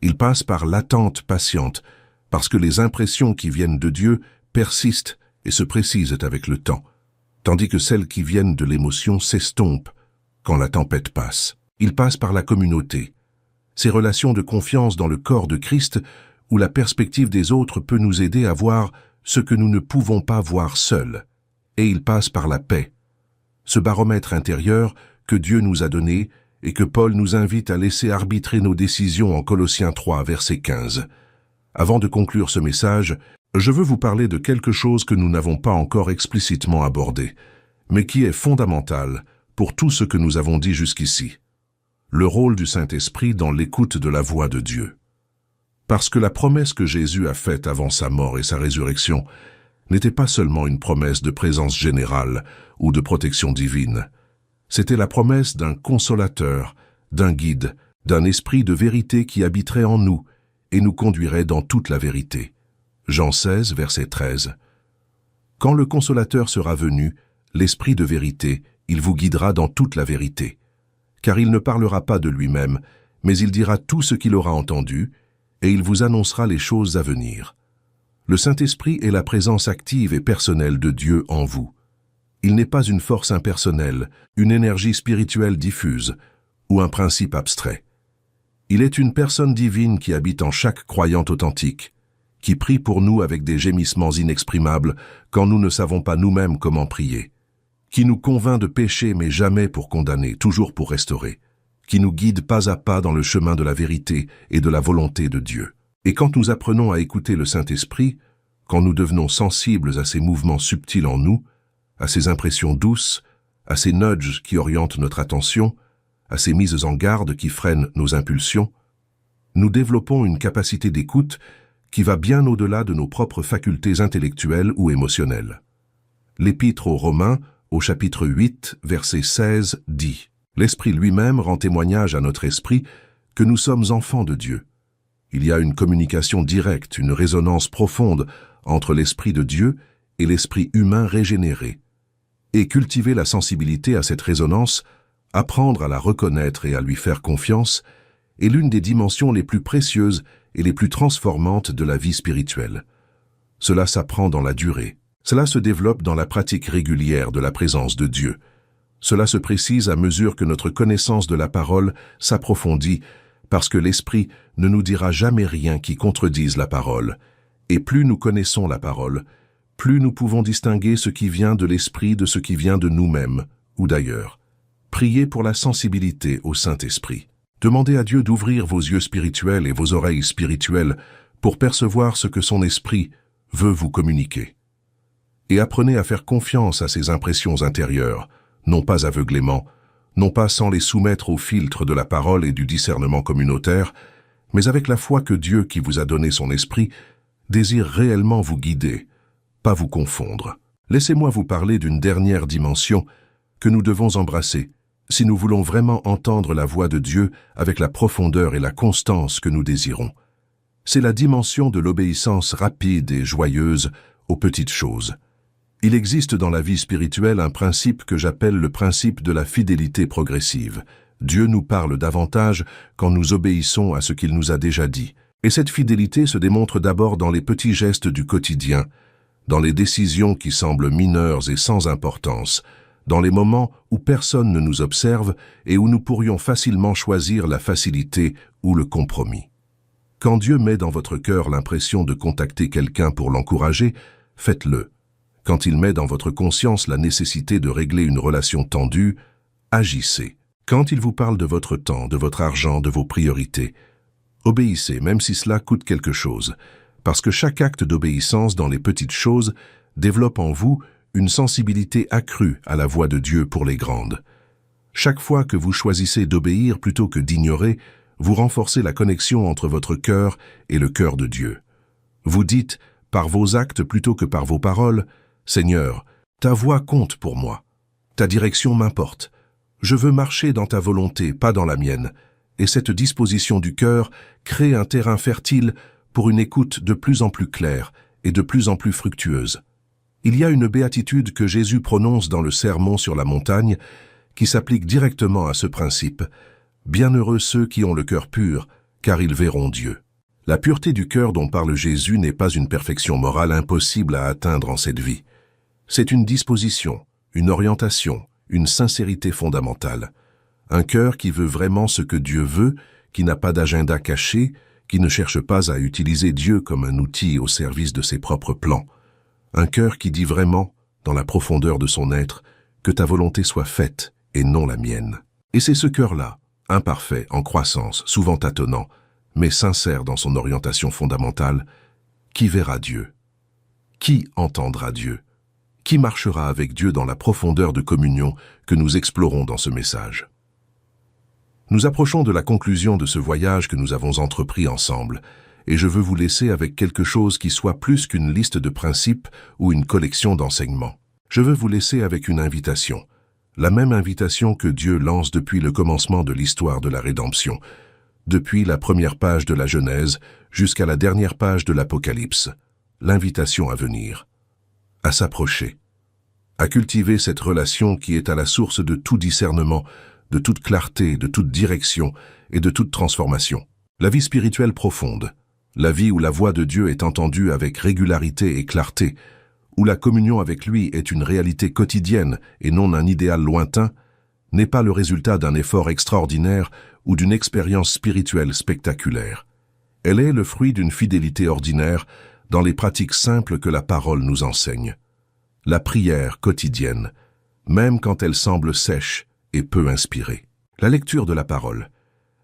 Il passe par l'attente patiente, parce que les impressions qui viennent de Dieu persistent et se précisent avec le temps, tandis que celles qui viennent de l'émotion s'estompent quand la tempête passe. Il passe par la communauté, ces relations de confiance dans le corps de Christ où la perspective des autres peut nous aider à voir ce que nous ne pouvons pas voir seuls. Et il passe par la paix, ce baromètre intérieur que Dieu nous a donné et que Paul nous invite à laisser arbitrer nos décisions en Colossiens 3, verset 15. Avant de conclure ce message, je veux vous parler de quelque chose que nous n'avons pas encore explicitement abordé, mais qui est fondamental pour tout ce que nous avons dit jusqu'ici. Le rôle du Saint-Esprit dans l'écoute de la voix de Dieu. Parce que la promesse que Jésus a faite avant sa mort et sa résurrection n'était pas seulement une promesse de présence générale ou de protection divine. C'était la promesse d'un consolateur, d'un guide, d'un esprit de vérité qui habiterait en nous et nous conduirait dans toute la vérité. Jean 16, verset 13. Quand le consolateur sera venu, l'esprit de vérité, il vous guidera dans toute la vérité. Car il ne parlera pas de lui-même, mais il dira tout ce qu'il aura entendu, et il vous annoncera les choses à venir. Le Saint-Esprit est la présence active et personnelle de Dieu en vous. Il n'est pas une force impersonnelle, une énergie spirituelle diffuse, ou un principe abstrait. Il est une personne divine qui habite en chaque croyant authentique, qui prie pour nous avec des gémissements inexprimables quand nous ne savons pas nous-mêmes comment prier, qui nous convainc de pécher mais jamais pour condamner, toujours pour restaurer, qui nous guide pas à pas dans le chemin de la vérité et de la volonté de Dieu. Et quand nous apprenons à écouter le Saint-Esprit, quand nous devenons sensibles à ces mouvements subtils en nous, à ces impressions douces, à ces nudges qui orientent notre attention, à ces mises en garde qui freinent nos impulsions, nous développons une capacité d'écoute qui va bien au-delà de nos propres facultés intellectuelles ou émotionnelles. L'Épître aux Romains, au chapitre 8, verset 16, dit « L'Esprit lui-même rend témoignage à notre esprit que nous sommes enfants de Dieu. Il y a une communication directe, une résonance profonde entre l'Esprit de Dieu et l'esprit humain régénéré. Et cultiver la sensibilité à cette résonance, apprendre à la reconnaître et à lui faire confiance, est l'une des dimensions les plus précieuses et les plus transformantes de la vie spirituelle. Cela s'apprend dans la durée. Cela se développe dans la pratique régulière de la présence de Dieu. Cela se précise à mesure que notre connaissance de la parole s'approfondit, parce que l'Esprit ne nous dira jamais rien qui contredise la parole. Et plus nous connaissons la parole, plus nous pouvons distinguer ce qui vient de l'Esprit de ce qui vient de nous-mêmes ou d'ailleurs. Priez pour la sensibilité au Saint-Esprit. Demandez à Dieu d'ouvrir vos yeux spirituels et vos oreilles spirituelles pour percevoir ce que son Esprit veut vous communiquer. Et apprenez à faire confiance à ces impressions intérieures, non pas aveuglément, non pas sans les soumettre au filtre de la parole et du discernement communautaire, mais avec la foi que Dieu qui vous a donné son Esprit désire réellement vous guider, pas vous confondre. Laissez-moi vous parler d'une dernière dimension que nous devons embrasser si nous voulons vraiment entendre la voix de Dieu avec la profondeur et la constance que nous désirons. C'est la dimension de l'obéissance rapide et joyeuse aux petites choses. Il existe dans la vie spirituelle un principe que j'appelle le principe de la fidélité progressive. Dieu nous parle davantage quand nous obéissons à ce qu'il nous a déjà dit. Et cette fidélité se démontre d'abord dans les petits gestes du quotidien, dans les décisions qui semblent mineures et sans importance, dans les moments où personne ne nous observe et où nous pourrions facilement choisir la facilité ou le compromis. Quand Dieu met dans votre cœur l'impression de contacter quelqu'un pour l'encourager, faites-le. Quand il met dans votre conscience la nécessité de régler une relation tendue, agissez. Quand il vous parle de votre temps, de votre argent, de vos priorités, obéissez, même si cela coûte quelque chose, parce que chaque acte d'obéissance dans les petites choses développe en vous une sensibilité accrue à la voix de Dieu pour les grandes. Chaque fois que vous choisissez d'obéir plutôt que d'ignorer, vous renforcez la connexion entre votre cœur et le cœur de Dieu. Vous dites, par vos actes plutôt que par vos paroles, « Seigneur, ta voix compte pour moi. Ta direction m'importe. Je veux marcher dans ta volonté, pas dans la mienne. » Et cette disposition du cœur crée un terrain fertile pour une écoute de plus en plus claire et de plus en plus fructueuse. Il y a une béatitude que Jésus prononce dans le Sermon sur la montagne qui s'applique directement à ce principe. Bienheureux ceux qui ont le cœur pur, car ils verront Dieu. La pureté du cœur dont parle Jésus n'est pas une perfection morale impossible à atteindre en cette vie. C'est une disposition, une orientation, une sincérité fondamentale. Un cœur qui veut vraiment ce que Dieu veut, qui n'a pas d'agenda caché, qui ne cherche pas à utiliser Dieu comme un outil au service de ses propres plans. Un cœur qui dit vraiment, dans la profondeur de son être, que ta volonté soit faite et non la mienne. Et c'est ce cœur-là, imparfait, en croissance, souvent tâtonnant, mais sincère dans son orientation fondamentale, qui verra Dieu, qui entendra Dieu, qui marchera avec Dieu dans la profondeur de communion que nous explorons dans ce message. Nous approchons de la conclusion de ce voyage que nous avons entrepris ensemble, et je veux vous laisser avec quelque chose qui soit plus qu'une liste de principes ou une collection d'enseignements. Je veux vous laisser avec une invitation, la même invitation que Dieu lance depuis le commencement de l'histoire de la rédemption, depuis la première page de la Genèse jusqu'à la dernière page de l'Apocalypse, l'invitation à venir, à s'approcher, à cultiver cette relation qui est à la source de tout discernement, de toute clarté, de toute direction et de toute transformation. La vie spirituelle profonde, la vie où la voix de Dieu est entendue avec régularité et clarté, où la communion avec lui est une réalité quotidienne et non un idéal lointain, n'est pas le résultat d'un effort extraordinaire ou d'une expérience spirituelle spectaculaire. Elle est le fruit d'une fidélité ordinaire dans les pratiques simples que la parole nous enseigne. La prière quotidienne, même quand elle semble sèche et peu inspirée. La lecture de la parole,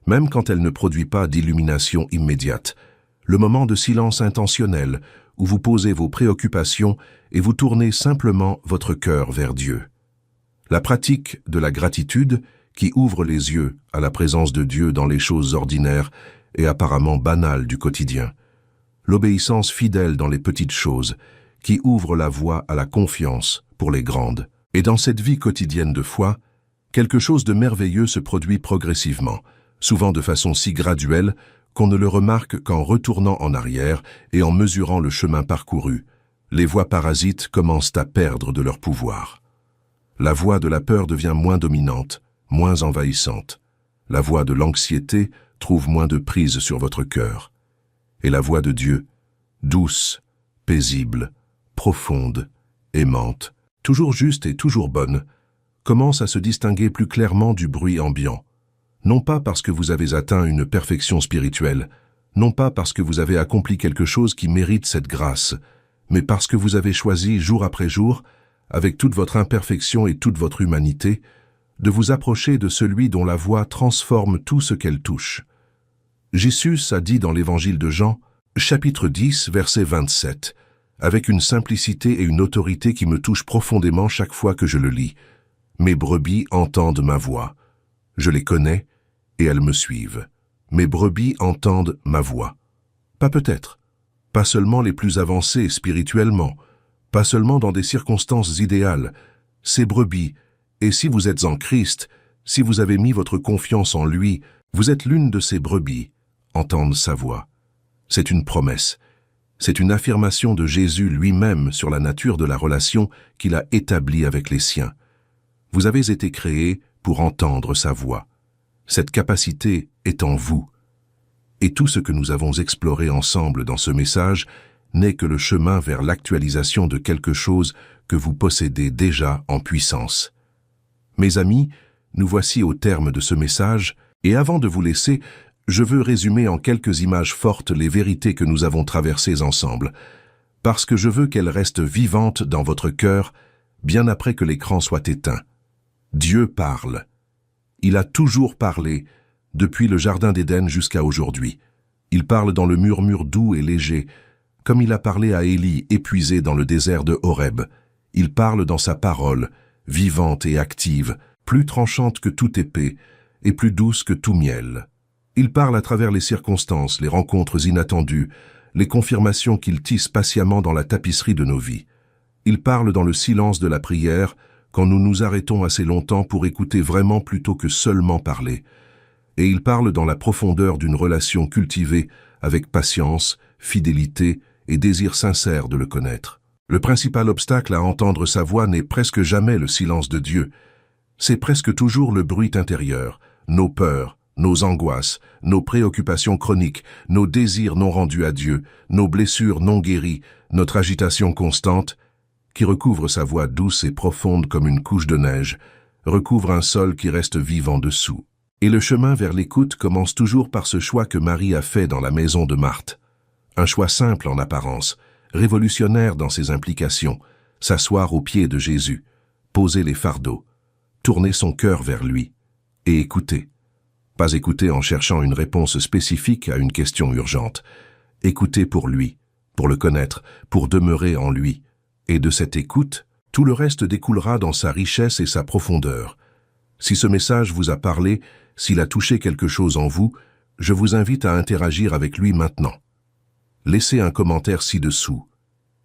même quand elle ne produit pas d'illumination immédiate. Le moment de silence intentionnel où vous posez vos préoccupations et vous tournez simplement votre cœur vers Dieu. La pratique de la gratitude qui ouvre les yeux à la présence de Dieu dans les choses ordinaires et apparemment banales du quotidien. L'obéissance fidèle dans les petites choses qui ouvre la voie à la confiance pour les grandes. Et dans cette vie quotidienne de foi, quelque chose de merveilleux se produit progressivement, souvent de façon si graduelle qu'on ne le remarque qu'en retournant en arrière et en mesurant le chemin parcouru. Les voix parasites commencent à perdre de leur pouvoir. La voix de la peur devient moins dominante, moins envahissante. La voix de l'anxiété trouve moins de prise sur votre cœur. Et la voix de Dieu, douce, paisible, profonde, aimante, toujours juste et toujours bonne, commence à se distinguer plus clairement du bruit ambiant. Non pas parce que vous avez atteint une perfection spirituelle, non pas parce que vous avez accompli quelque chose qui mérite cette grâce, mais parce que vous avez choisi jour après jour, avec toute votre imperfection et toute votre humanité, de vous approcher de celui dont la voix transforme tout ce qu'elle touche. Jésus a dit dans l'évangile de Jean, chapitre 10, verset 27, avec une simplicité et une autorité qui me touchent profondément chaque fois que je le lis. Mes brebis entendent ma voix. Je les connais et elles me suivent. Mes brebis entendent ma voix. Pas peut-être, pas seulement les plus avancés spirituellement, pas seulement dans des circonstances idéales. Ces brebis, et si vous êtes en Christ, si vous avez mis votre confiance en lui, vous êtes l'une de ces brebis, entendent sa voix. C'est une promesse. C'est une affirmation de Jésus lui-même sur la nature de la relation qu'il a établie avec les siens. Vous avez été créés pour entendre sa voix. Cette capacité est en vous. Et tout ce que nous avons exploré ensemble dans ce message n'est que le chemin vers l'actualisation de quelque chose que vous possédez déjà en puissance. Mes amis, nous voici au terme de ce message, et avant de vous laisser, je veux résumer en quelques images fortes les vérités que nous avons traversées ensemble, parce que je veux qu'elles restent vivantes dans votre cœur, bien après que l'écran soit éteint. Dieu parle. Il a toujours parlé, depuis le Jardin d'Éden jusqu'à aujourd'hui. Il parle dans le murmure doux et léger, comme il a parlé à Élie épuisé dans le désert de Horeb. Il parle dans sa parole, vivante et active, plus tranchante que toute épée, et plus douce que tout miel. Il parle à travers les circonstances, les rencontres inattendues, les confirmations qu'il tisse patiemment dans la tapisserie de nos vies. Il parle dans le silence de la prière, quand nous nous arrêtons assez longtemps pour écouter vraiment plutôt que seulement parler. Et il parle dans la profondeur d'une relation cultivée avec patience, fidélité et désir sincère de le connaître. Le principal obstacle à entendre sa voix n'est presque jamais le silence de Dieu. C'est presque toujours le bruit intérieur, nos peurs, nos angoisses, nos préoccupations chroniques, nos désirs non rendus à Dieu, nos blessures non guéries, notre agitation constante, qui recouvre sa voix douce et profonde comme une couche de neige, recouvre un sol qui reste vivant dessous. Et le chemin vers l'écoute commence toujours par ce choix que Marie a fait dans la maison de Marthe. Un choix simple en apparence, révolutionnaire dans ses implications, s'asseoir aux pieds de Jésus, poser les fardeaux, tourner son cœur vers lui et écouter. Pas écouter en cherchant une réponse spécifique à une question urgente. Écouter pour lui, pour le connaître, pour demeurer en lui. Et de cette écoute, tout le reste découlera dans sa richesse et sa profondeur. Si ce message vous a parlé, s'il a touché quelque chose en vous, je vous invite à interagir avec lui maintenant. Laissez un commentaire ci-dessous.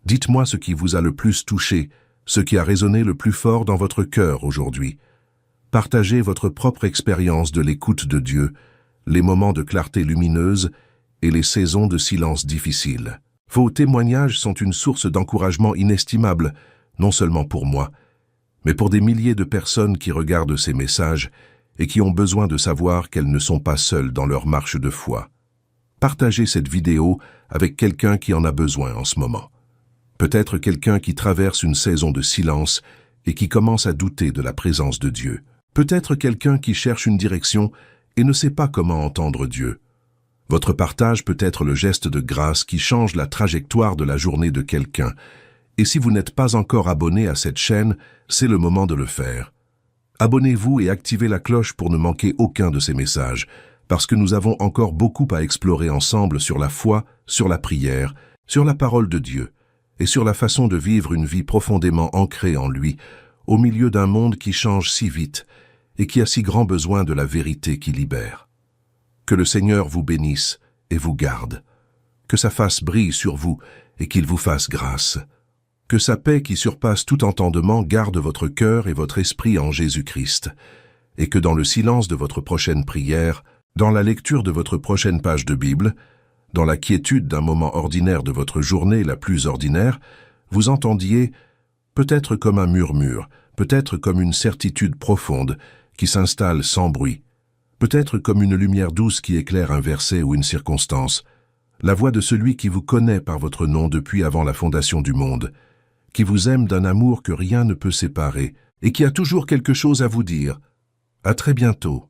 Dites-moi ce qui vous a le plus touché, ce qui a résonné le plus fort dans votre cœur aujourd'hui. Partagez votre propre expérience de l'écoute de Dieu, les moments de clarté lumineuse et les saisons de silence difficiles. Vos témoignages sont une source d'encouragement inestimable, non seulement pour moi, mais pour des milliers de personnes qui regardent ces messages et qui ont besoin de savoir qu'elles ne sont pas seules dans leur marche de foi. Partagez cette vidéo avec quelqu'un qui en a besoin en ce moment. Peut-être quelqu'un qui traverse une saison de silence et qui commence à douter de la présence de Dieu. Peut-être quelqu'un qui cherche une direction et ne sait pas comment entendre Dieu. Votre partage peut être le geste de grâce qui change la trajectoire de la journée de quelqu'un. Et si vous n'êtes pas encore abonné à cette chaîne, c'est le moment de le faire. Abonnez-vous et activez la cloche pour ne manquer aucun de ces messages, parce que nous avons encore beaucoup à explorer ensemble sur la foi, sur la prière, sur la parole de Dieu, et sur la façon de vivre une vie profondément ancrée en lui, au milieu d'un monde qui change si vite et qui a si grand besoin de la vérité qui libère. Que le Seigneur vous bénisse et vous garde. Que sa face brille sur vous et qu'il vous fasse grâce. Que sa paix qui surpasse tout entendement garde votre cœur et votre esprit en Jésus-Christ. Et que dans le silence de votre prochaine prière, dans la lecture de votre prochaine page de Bible, dans la quiétude d'un moment ordinaire de votre journée la plus ordinaire, vous entendiez, peut-être comme un murmure, peut-être comme une certitude profonde qui s'installe sans bruit, peut-être comme une lumière douce qui éclaire un verset ou une circonstance, la voix de celui qui vous connaît par votre nom depuis avant la fondation du monde, qui vous aime d'un amour que rien ne peut séparer et qui a toujours quelque chose à vous dire. À très bientôt.